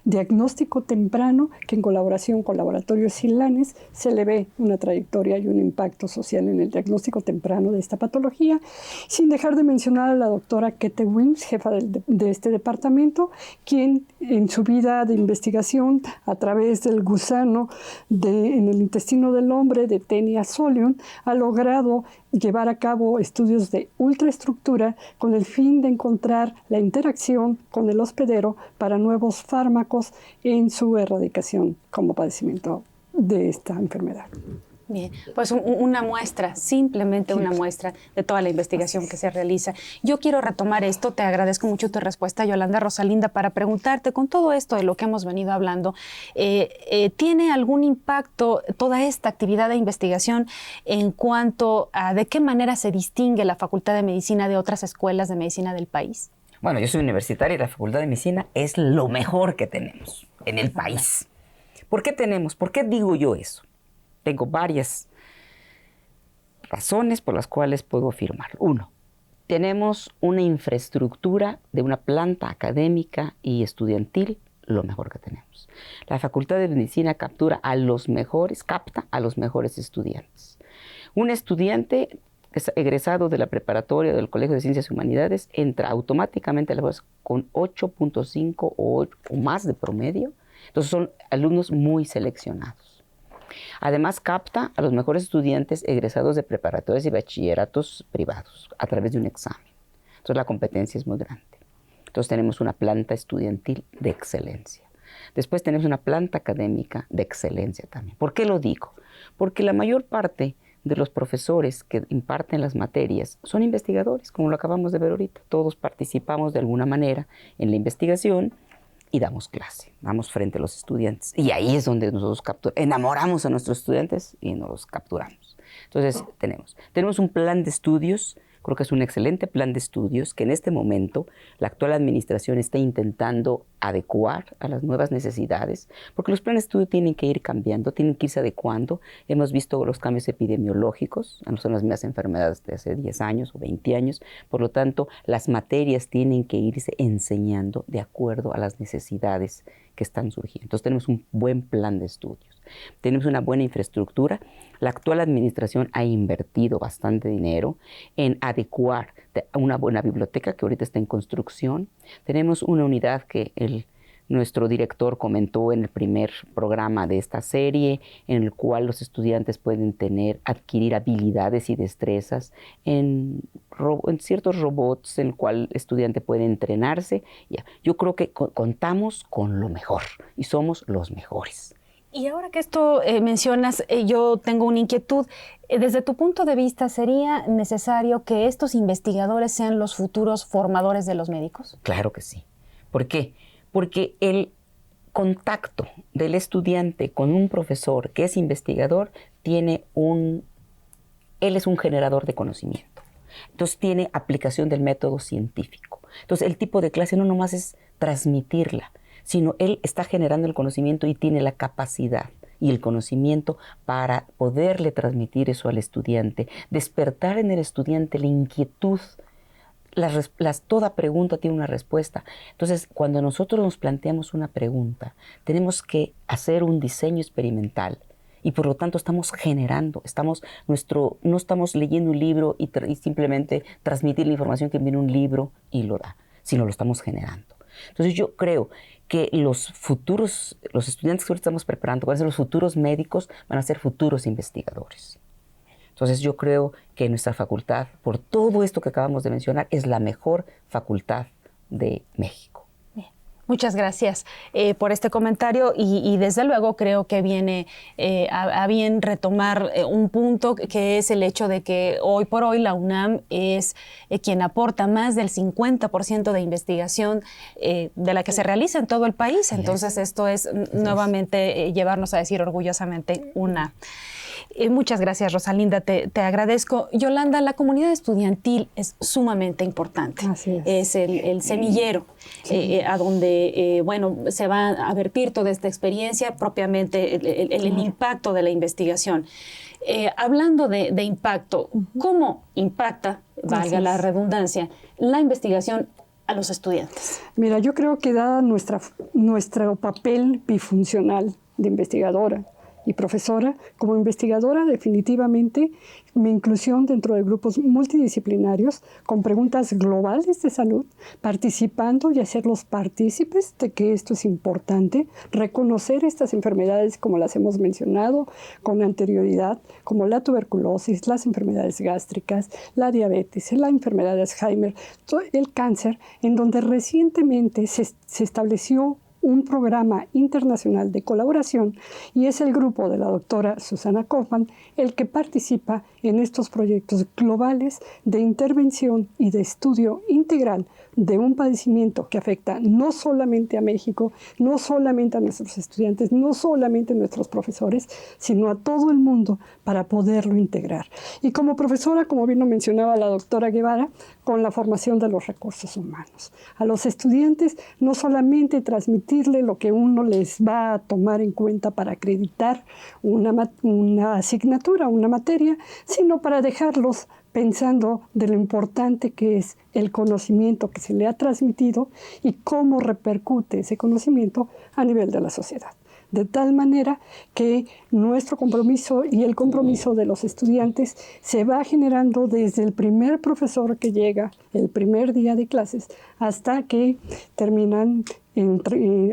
diagnóstico temprano que en colaboración con Laboratorios Silanes se le ve una trayectoria y un impacto social en el diagnóstico temprano de esta patología, sin dejar de mencionar a la doctora Kete Wims, jefa de este departamento, quien en su vida de investigación a través del gusano en el intestino del hombre de Taenia solium ha logrado llevar a cabo estudios de ultraestructura con el fin de encontrar la interacción con el hospedero para nuevos fármacos en su erradicación como padecimiento de esta enfermedad. Bien, pues una muestra, simplemente una muestra de toda la investigación que se realiza. Yo quiero retomar esto, te agradezco mucho tu respuesta, Yolanda Rosalinda, para preguntarte, con todo esto de lo que hemos venido hablando, ¿tiene algún impacto toda esta actividad de investigación en cuanto a de qué manera se distingue la Facultad de Medicina de otras escuelas de medicina del país? Bueno, yo soy universitaria y la Facultad de Medicina es lo mejor que tenemos en el país. ¿Por qué tenemos? ¿Por qué digo yo eso? Tengo varias razones por las cuales puedo afirmarlo. 1, tenemos una infraestructura de una planta académica y estudiantil lo mejor que tenemos. La Facultad de Medicina capta a los mejores estudiantes. Un estudiante egresado de la preparatoria del Colegio de Ciencias y Humanidades entra automáticamente a la UAS con 8.5 o más de promedio. Entonces son alumnos muy seleccionados. Además, capta a los mejores estudiantes egresados de preparatorias y bachilleratos privados a través de un examen. Entonces, la competencia es muy grande. Entonces, tenemos una planta estudiantil de excelencia. Después, tenemos una planta académica de excelencia también. ¿Por qué lo digo? Porque la mayor parte de los profesores que imparten las materias son investigadores, como lo acabamos de ver ahorita. Todos participamos de alguna manera en la investigación y damos clase, damos frente a los estudiantes. Y ahí es donde nosotros enamoramos a nuestros estudiantes y nos los capturamos. Entonces, tenemos un plan de estudios, creo que es un excelente plan de estudios que en este momento la actual administración está intentando adecuar a las nuevas necesidades, porque los planes de estudio tienen que ir cambiando, tienen que irse adecuando. Hemos visto los cambios epidemiológicos, no son las mismas enfermedades de hace 10 años o 20 años, por lo tanto, las materias tienen que irse enseñando de acuerdo a las necesidades que están surgiendo. Entonces tenemos un buen plan de estudios, tenemos una buena infraestructura. La actual administración ha invertido bastante dinero en adecuar una buena biblioteca que ahorita está en construcción. Tenemos una unidad que nuestro director comentó en el primer programa de esta serie, en el cual los estudiantes pueden adquirir habilidades y destrezas en ciertos robots, en el cual el estudiante puede entrenarse. Yo creo que contamos con lo mejor y somos los mejores. Y ahora que esto mencionas, yo tengo una inquietud. Desde tu punto de vista, ¿sería necesario que estos investigadores sean los futuros formadores de los médicos? Claro que sí. ¿Por qué? Porque el contacto del estudiante con un profesor que es investigador él es un generador de conocimiento. Entonces tiene aplicación del método científico. Entonces el tipo de clase no nomás es transmitirla, sino él está generando el conocimiento y tiene la capacidad y el conocimiento para poderle transmitir eso al estudiante, despertar en el estudiante la inquietud. Toda pregunta tiene una respuesta. Entonces, cuando nosotros nos planteamos una pregunta, tenemos que hacer un diseño experimental y por lo tanto estamos generando, no estamos leyendo un libro y simplemente transmitir la información que viene en un libro y lo da, sino lo estamos generando. Entonces yo creo que los estudiantes que ahorita estamos preparando, van a ser los futuros médicos, van a ser futuros investigadores. Entonces yo creo que nuestra facultad, por todo esto que acabamos de mencionar, es la mejor facultad de México. Muchas gracias por este comentario y desde luego creo que viene a bien retomar un punto que es el hecho de que hoy por hoy la UNAM es quien aporta más del 50% de investigación de la que se realiza en todo el país. Entonces esto es nuevamente llevarnos a decir orgullosamente UNAM. Muchas gracias, Rosalinda, te agradezco. Yolanda, la comunidad estudiantil es sumamente importante. Así es. Es el semillero a donde se va a vertir toda esta experiencia, propiamente el impacto de la investigación. Hablando de impacto, ¿cómo impacta, valga la redundancia, la investigación a los estudiantes? Mira, yo creo que dada nuestro papel bifuncional de investigadora y profesora, como investigadora definitivamente mi inclusión dentro de grupos multidisciplinarios con preguntas globales de salud, participando y hacerlos partícipes de que esto es importante, reconocer estas enfermedades como las hemos mencionado con anterioridad, como la tuberculosis, las enfermedades gástricas, la diabetes, la enfermedad de Alzheimer, el cáncer, en donde recientemente se estableció un programa internacional de colaboración y es el grupo de la doctora Susana Kaufman el que participa en estos proyectos globales de intervención y de estudio integral de un padecimiento que afecta no solamente a México, no solamente a nuestros estudiantes, no solamente a nuestros profesores, sino a todo el mundo para poderlo integrar. Y como profesora, como bien lo mencionaba la doctora Guevara, con la formación de los recursos humanos. A los estudiantes no solamente transmitirle lo que uno les va a tomar en cuenta para acreditar una asignatura, una materia, sino para dejarlos pensando de lo importante que es el conocimiento que se le ha transmitido y cómo repercute ese conocimiento a nivel de la sociedad. De tal manera que nuestro compromiso y el compromiso de los estudiantes se va generando desde el primer profesor que llega, el primer día de clases, hasta que terminan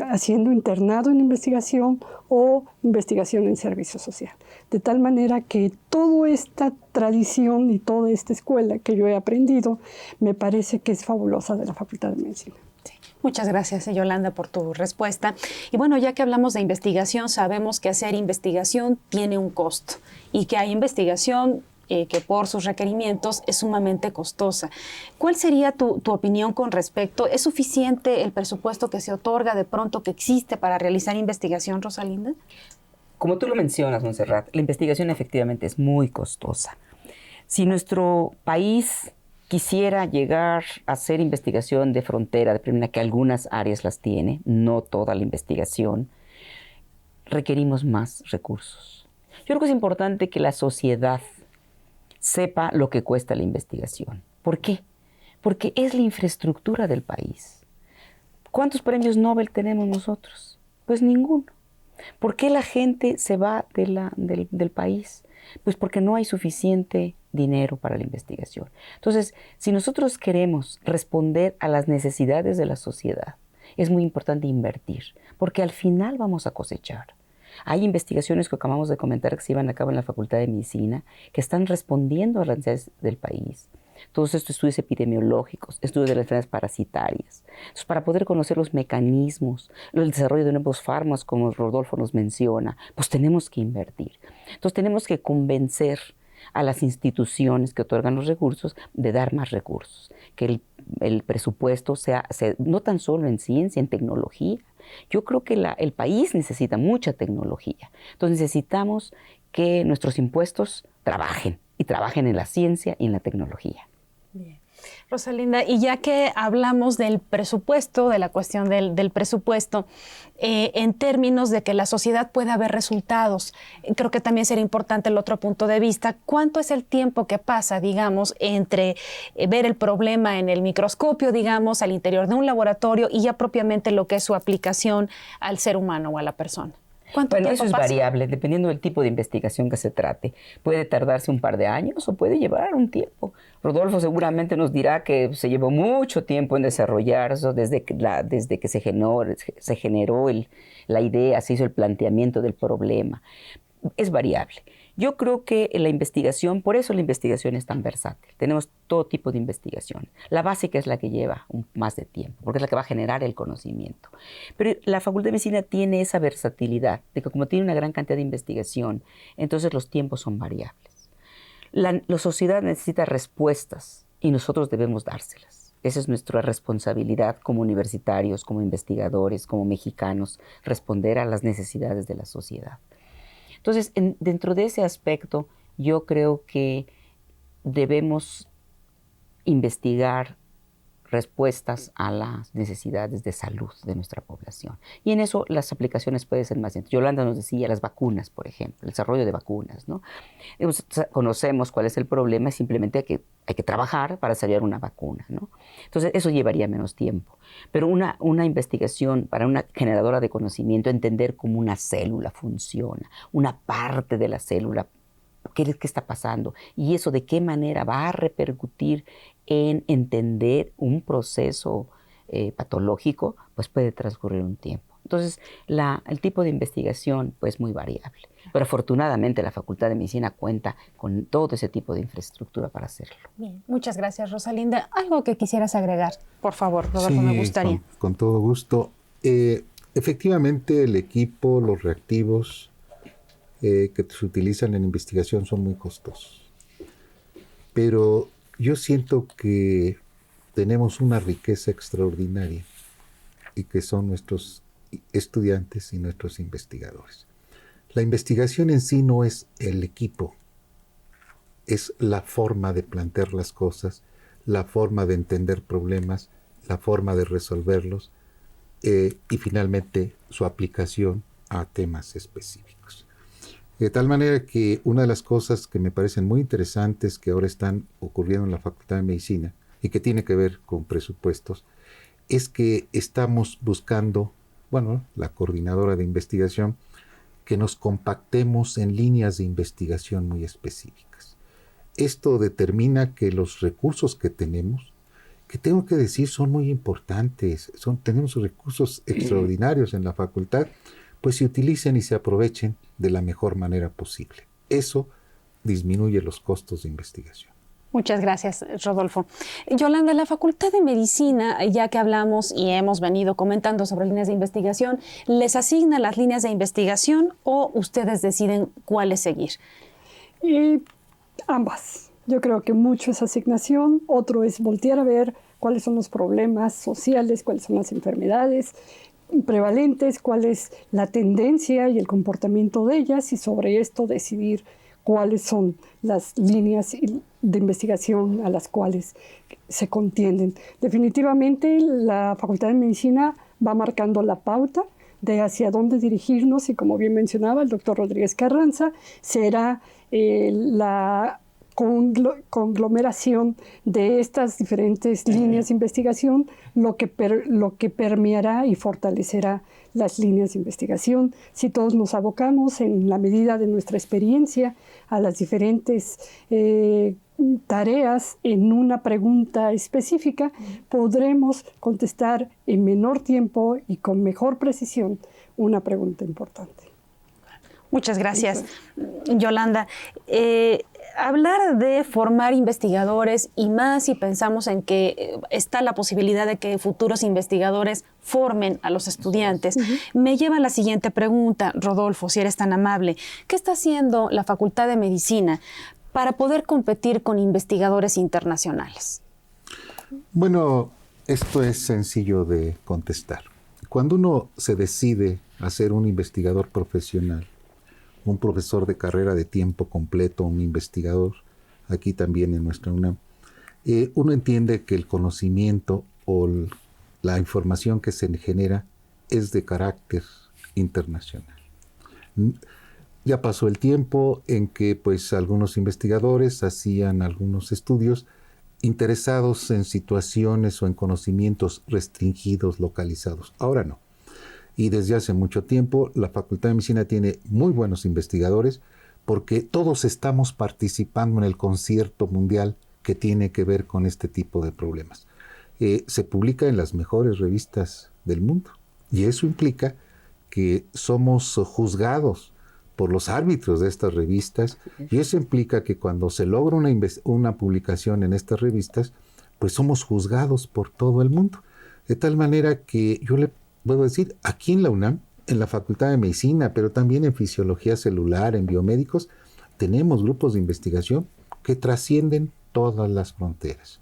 haciendo internado en investigación o investigación en servicio social. De tal manera que toda esta tradición y toda esta escuela que yo he aprendido me parece que es fabulosa de la Facultad de Medicina. Sí. Muchas gracias, Yolanda, por tu respuesta. Y bueno, ya que hablamos de investigación, sabemos que hacer investigación tiene un costo y que hay investigación que por sus requerimientos es sumamente costosa. ¿Cuál sería tu opinión con respecto? ¿Es suficiente el presupuesto que se otorga de pronto, que existe para realizar investigación, Rosalinda? Como tú lo mencionas, Montserrat, la investigación efectivamente es muy costosa. Si nuestro país quisiera llegar a hacer investigación de frontera, de primera, que algunas áreas las tiene, no toda la investigación, requerimos más recursos. Yo creo que es importante que la sociedad sepa lo que cuesta la investigación. ¿Por qué? Porque es la infraestructura del país. ¿Cuántos premios Nobel tenemos nosotros? Pues ninguno. ¿Por qué la gente se va del país? Pues porque no hay suficiente dinero para la investigación. Entonces, si nosotros queremos responder a las necesidades de la sociedad, es muy importante invertir, porque al final vamos a cosechar. Hay investigaciones que acabamos de comentar que se llevan a cabo en la Facultad de Medicina que están respondiendo a las necesidades del país. Todos estos estudios epidemiológicos, estudios de las enfermedades parasitarias. Entonces, para poder conocer los mecanismos, el desarrollo de nuevos fármacos, como Rodolfo nos menciona, pues tenemos que invertir. Entonces, tenemos que convencer a las instituciones que otorgan los recursos de dar más recursos, que el presupuesto sea no tan solo en ciencia, en tecnología. Yo creo que el país necesita mucha tecnología. Entonces necesitamos que nuestros impuestos trabajen en la ciencia y en la tecnología. Bien. Rosalinda, y ya que hablamos del presupuesto, de la cuestión del presupuesto, en términos de que la sociedad pueda ver resultados, creo que también sería importante el otro punto de vista. ¿Cuánto es el tiempo que pasa, digamos, entre ver el problema en el microscopio, digamos, al interior de un laboratorio y ya propiamente lo que es su aplicación al ser humano o a la persona? ¿Cuánto Bueno, tiempo eso es pasa? variable, dependiendo del tipo de investigación que se trate. Puede tardarse un par de años o puede llevar un tiempo. Rodolfo seguramente nos dirá que se llevó mucho tiempo en desarrollar eso desde que se generó la idea, se hizo el planteamiento del problema. Es variable. Yo creo que la investigación, por eso la investigación es tan versátil. Tenemos todo tipo de investigación. La básica es la que lleva más de tiempo, porque es la que va a generar el conocimiento. Pero la Facultad de Medicina tiene esa versatilidad, de que como tiene una gran cantidad de investigación, entonces los tiempos son variables. La sociedad necesita respuestas y nosotros debemos dárselas. Esa es nuestra responsabilidad como universitarios, como investigadores, como mexicanos, responder a las necesidades de la sociedad. Entonces, dentro de ese aspecto, yo creo que debemos investigar respuestas a las necesidades de salud de nuestra población. Y en eso las aplicaciones pueden ser más. Yolanda nos decía las vacunas, por ejemplo, el desarrollo de vacunas, ¿no? Conocemos cuál es el problema, simplemente hay que trabajar para desarrollar una vacuna, ¿no? Entonces, eso llevaría menos tiempo. Pero una investigación para una generadora de conocimiento, entender cómo una célula funciona, una parte de la célula, qué está pasando y eso de qué manera va a repercutir en entender un proceso patológico, pues puede transcurrir un tiempo. Entonces, el tipo de investigación pues muy variable. Pero afortunadamente la Facultad de Medicina cuenta con todo ese tipo de infraestructura para hacerlo. Bien, muchas gracias, Rosalinda. ¿Algo que quisieras agregar? Por favor, Rodolfo, me gustaría. Con todo gusto. Efectivamente, el equipo, los reactivos que se utilizan en investigación son muy costosos. Pero yo siento que tenemos una riqueza extraordinaria y que son nuestros estudiantes y nuestros investigadores. La investigación en sí no es el equipo, es la forma de plantear las cosas, la forma de entender problemas, la forma de resolverlos y finalmente su aplicación a temas específicos. De tal manera que una de las cosas que me parecen muy interesantes que ahora están ocurriendo en la Facultad de Medicina y que tiene que ver con presupuestos, es que estamos buscando, la coordinadora de investigación, que nos compactemos en líneas de investigación muy específicas. Esto determina que los recursos que tenemos, que tengo que decir son muy importantes, tenemos recursos extraordinarios en la facultad, pues se utilicen y se aprovechen de la mejor manera posible. Eso disminuye los costos de investigación. Muchas gracias, Rodolfo. Yolanda, la Facultad de Medicina, ya que hablamos y hemos venido comentando sobre líneas de investigación, ¿les asigna las líneas de investigación o ustedes deciden cuáles seguir? Ambas. Yo creo que mucho es asignación, otro es voltear a ver cuáles son los problemas sociales, cuáles son las enfermedades prevalentes, cuál es la tendencia y el comportamiento de ellas y sobre esto decidir cuáles son las líneas de investigación a las cuales se contienden. Definitivamente la Facultad de Medicina va marcando la pauta de hacia dónde dirigirnos y como bien mencionaba el doctor Rodríguez Carranza, será la conglomeración de estas diferentes líneas de investigación lo que permeará y fortalecerá las líneas de investigación. Si todos nos abocamos en la medida de nuestra experiencia a las diferentes tareas en una pregunta específica, podremos contestar en menor tiempo y con mejor precisión una pregunta importante. Muchas gracias, Yolanda. Hablar de formar investigadores y más si pensamos en que está la posibilidad de que futuros investigadores formen a los estudiantes, me lleva a la siguiente pregunta, Rodolfo, si eres tan amable. ¿Qué está haciendo la Facultad de Medicina para poder competir con investigadores internacionales? Bueno, esto es sencillo de contestar. Cuando uno se decide a ser un investigador profesional, un profesor de carrera de tiempo completo, un investigador, aquí también en nuestra UNAM, uno entiende que el conocimiento o la información que se genera es de carácter internacional. Ya pasó el tiempo en que pues algunos investigadores hacían algunos estudios interesados en situaciones o en conocimientos restringidos, localizados. Ahora no. y desde hace mucho tiempo la Facultad de Medicina tiene muy buenos investigadores porque todos estamos participando en el concierto mundial que tiene que ver con este tipo de problemas. Se publica en las mejores revistas del mundo y eso implica que somos juzgados por los árbitros de estas revistas y eso implica que cuando se logra una publicación en estas revistas, pues somos juzgados por todo el mundo. De tal manera que yo le puedo decir, aquí en la UNAM, en la Facultad de Medicina, pero también en Fisiología Celular, en Biomédicos, tenemos grupos de investigación que trascienden todas las fronteras.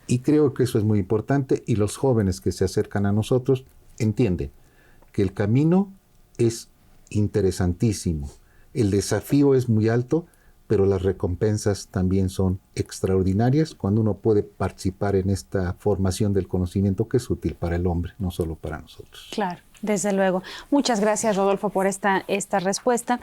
Y creo que eso es muy importante y los jóvenes que se acercan a nosotros entienden que el camino es interesantísimo, el desafío es muy alto, pero las recompensas también son extraordinarias cuando uno puede participar en esta formación del conocimiento que es útil para el hombre, no solo para nosotros. Claro, desde luego. Muchas gracias, Rodolfo, por esta respuesta.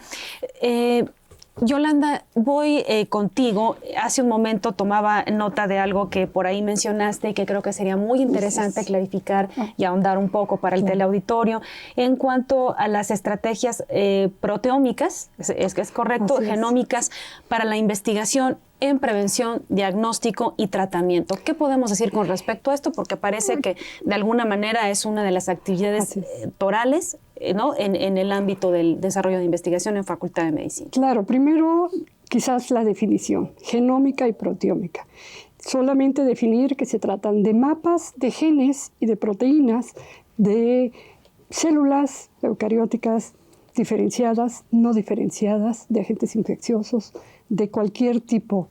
Yolanda, voy contigo. Hace un momento tomaba nota de algo que por ahí mencionaste y que creo que sería muy interesante clarificar y ahondar un poco para el teleauditorio en cuanto a las estrategias proteómicas, es correcto, genómicas para la investigación en prevención, diagnóstico y tratamiento. ¿Qué podemos decir con respecto a esto? Porque parece que de alguna manera es una de las actividades torales, ¿no? en el ámbito del desarrollo de investigación en Facultad de Medicina. Claro, primero quizás la definición, genómica y proteómica. Solamente definir que se tratan de mapas de genes y de proteínas de células eucarióticas diferenciadas, no diferenciadas, de agentes infecciosos, de cualquier tipo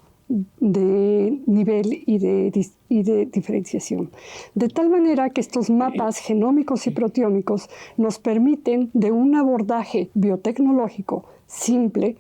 de nivel y de diferenciación. De tal manera que estos mapas genómicos y proteómicos nos permiten, de un abordaje biotecnológico simple,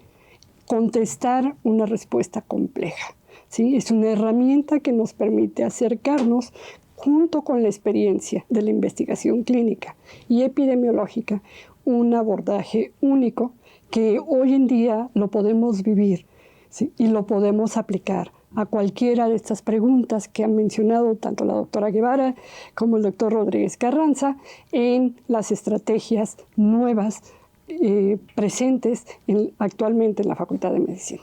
contestar una respuesta compleja. ¿Sí? Es una herramienta que nos permite acercarnos, junto con la experiencia de la investigación clínica y epidemiológica, un abordaje único que hoy en día lo podemos vivir, ¿sí? Y lo podemos aplicar a cualquiera de estas preguntas que han mencionado tanto la doctora Guevara como el doctor Rodríguez Carranza en las estrategias nuevas presentes actualmente en la Facultad de Medicina.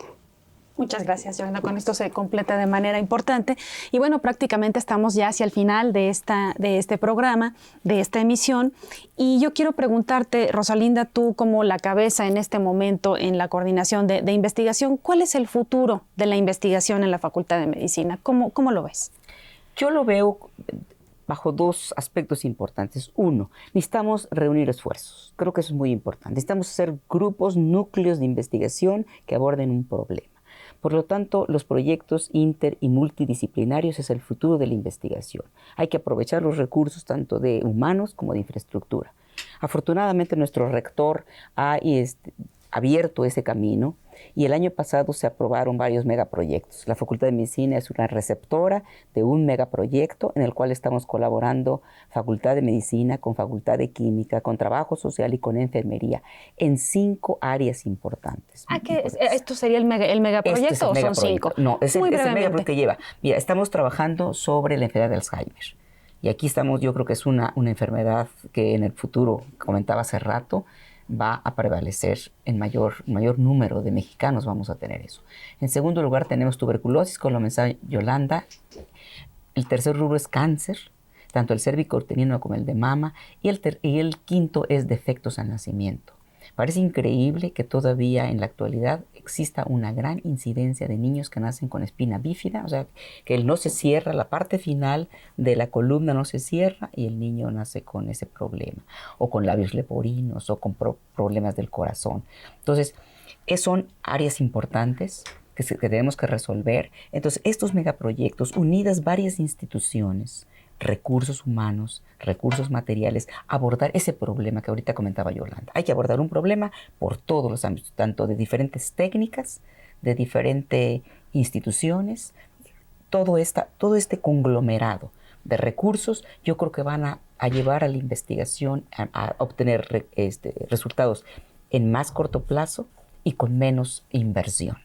Muchas gracias, Yolanda. Con esto se completa de manera importante. Y bueno, prácticamente estamos ya hacia el final de este programa, de esta emisión. Y yo quiero preguntarte, Rosalinda, tú como la cabeza en este momento en la coordinación de investigación, ¿cuál es el futuro de la investigación en la Facultad de Medicina? ¿Cómo lo ves? Yo lo veo bajo dos aspectos importantes. Uno, necesitamos reunir esfuerzos. Creo que eso es muy importante. Necesitamos hacer grupos, núcleos de investigación que aborden un problema. Por lo tanto, los proyectos inter y multidisciplinarios es el futuro de la investigación. Hay que aprovechar los recursos tanto de humanos como de infraestructura. Afortunadamente, nuestro rector ha abierto ese camino y el año pasado se aprobaron varios megaproyectos. La Facultad de Medicina es una receptora de un megaproyecto en el cual estamos colaborando Facultad de Medicina con Facultad de Química, con Trabajo Social y con Enfermería en 5 áreas importantes. ¿Esto sería el megaproyecto o son 5? No, es el megaproyecto que lleva. Mira, estamos trabajando sobre la enfermedad de Alzheimer. Y aquí estamos, yo creo que es una enfermedad que en el futuro, comentaba hace rato, va a prevalecer en mayor número de mexicanos, vamos a tener eso. En segundo lugar tenemos tuberculosis, como lo mencionaba Yolanda. El tercer rubro es cáncer, tanto el cérvico-uterino como el de mama. Y el quinto es defectos al nacimiento. Parece increíble que todavía en la actualidad exista una gran incidencia de niños que nacen con espina bífida, o sea, que él no se cierra, la parte final de la columna no se cierra y el niño nace con ese problema, o con labios leporinos, o con problemas del corazón. Entonces, son áreas importantes que tenemos que resolver. Entonces, estos megaproyectos, unidas varias instituciones, recursos humanos, recursos materiales, abordar ese problema que ahorita comentaba Yolanda. Hay que abordar un problema por todos los ámbitos, tanto de diferentes técnicas, de diferentes instituciones, todo este conglomerado de recursos, yo creo que van a llevar a la investigación a obtener resultados en más corto plazo y con menos inversión.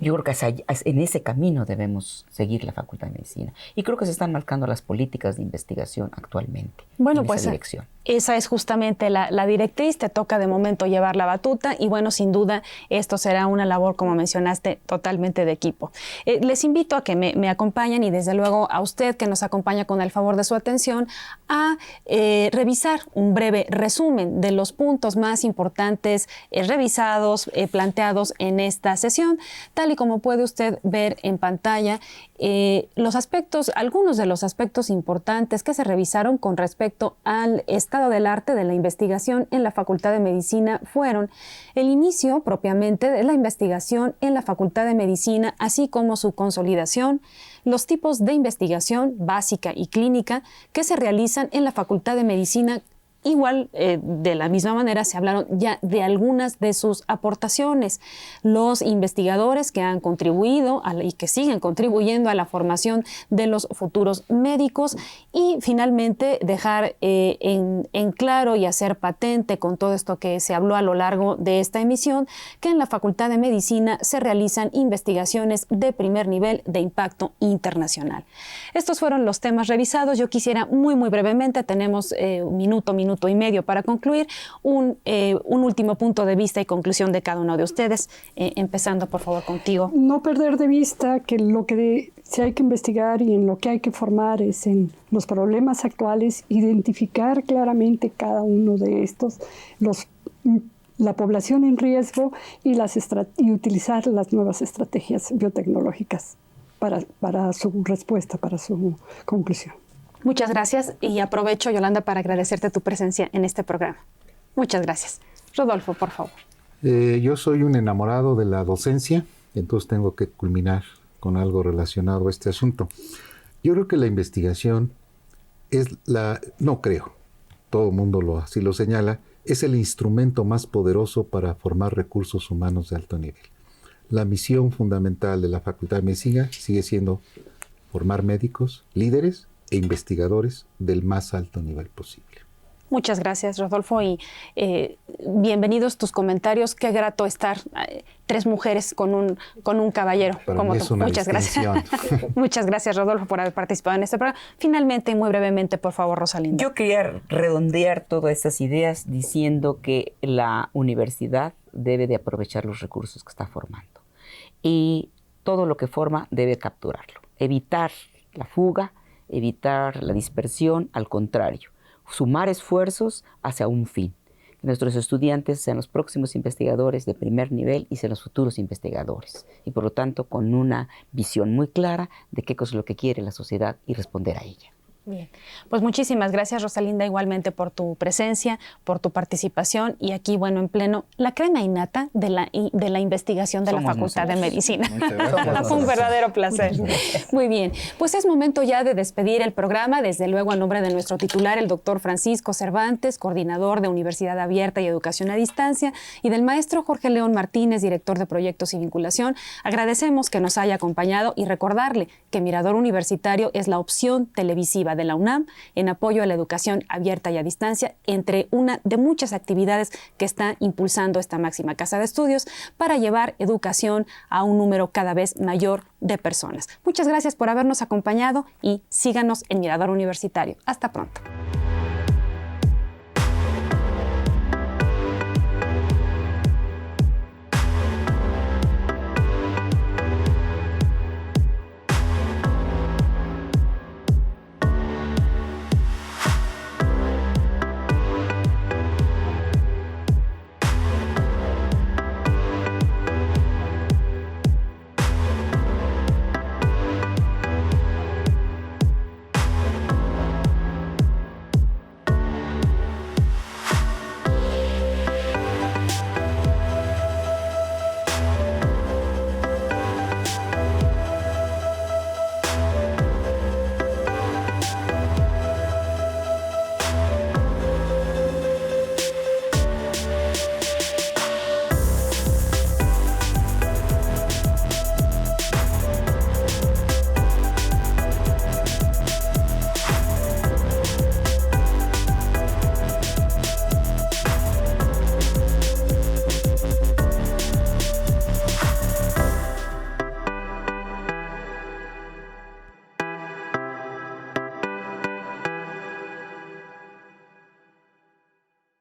Yo creo que en ese camino debemos seguir la Facultad de Medicina. Y creo que se están marcando las políticas de investigación actualmente. Bueno, en pues esa dirección. Esa es justamente la directriz, te toca de momento llevar la batuta y bueno, sin duda esto será una labor, como mencionaste, totalmente de equipo. Les invito a que me acompañen y desde luego a usted que nos acompaña con el favor de su atención a revisar un breve resumen de los puntos más importantes revisados, planteados en esta sesión, tal y como puede usted ver en pantalla. Algunos de los aspectos importantes que se revisaron con respecto al estado del arte de la investigación en la Facultad de Medicina fueron el inicio propiamente de la investigación en la Facultad de Medicina, así como su consolidación, los tipos de investigación básica y clínica que se realizan en la Facultad de Medicina. Igual, de la misma manera, se hablaron ya de algunas de sus aportaciones. Los investigadores que han contribuido y que siguen contribuyendo a la formación de los futuros médicos y finalmente dejar en claro y hacer patente con todo esto que se habló a lo largo de esta emisión que en la Facultad de Medicina se realizan investigaciones de primer nivel de impacto internacional. Estos fueron los temas revisados. Yo quisiera muy brevemente, tenemos un minuto y medio para concluir, un último punto de vista y conclusión de cada uno de ustedes, empezando por favor contigo. No perder de vista que lo que se hay que investigar y en lo que hay que formar es en los problemas actuales, identificar claramente cada uno de estos, la población en riesgo y utilizar las nuevas estrategias biotecnológicas para su respuesta, para su conclusión. Muchas gracias y aprovecho, Yolanda, para agradecerte tu presencia en este programa. Muchas gracias. Rodolfo, por favor. Yo soy un enamorado de la docencia, entonces tengo que culminar con algo relacionado a este asunto. Yo creo que la investigación todo el mundo así lo señala, es el instrumento más poderoso para formar recursos humanos de alto nivel. La misión fundamental de la Facultad de Medicina sigue siendo formar médicos, líderes e investigadores del más alto nivel posible. Muchas gracias, Rodolfo, y bienvenidos tus comentarios. Qué grato estar tres mujeres con un caballero como tú. Muchas gracias. Muchas gracias, Rodolfo, por haber participado en este programa. Finalmente, y muy brevemente, por favor, Rosalinda. Yo quería redondear todas estas ideas diciendo que la universidad debe de aprovechar los recursos que está formando y todo lo que forma debe capturarlo, evitar la fuga, evitar la dispersión, al contrario, sumar esfuerzos hacia un fin. Que nuestros estudiantes sean los próximos investigadores de primer nivel y sean los futuros investigadores. Y por lo tanto, con una visión muy clara de qué cosa es lo que quiere la sociedad y responder a ella. Bien, pues muchísimas gracias, Rosalinda, igualmente por tu presencia, por tu participación y aquí, bueno, en pleno, la crema innata de la investigación de la Facultad de Medicina. Fue un verdadero placer. Muy bien, pues es momento ya de despedir el programa, desde luego a nombre de nuestro titular, el doctor Francisco Cervantes, coordinador de Universidad Abierta y Educación a Distancia, y del maestro Jorge León Martínez, director de Proyectos y Vinculación. Agradecemos que nos haya acompañado y recordarle que Mirador Universitario es la opción televisiva de la UNAM en apoyo a la educación abierta y a distancia, entre una de muchas actividades que está impulsando esta máxima casa de estudios para llevar educación a un número cada vez mayor de personas. Muchas gracias por habernos acompañado y síganos en Mirador Universitario. Hasta pronto.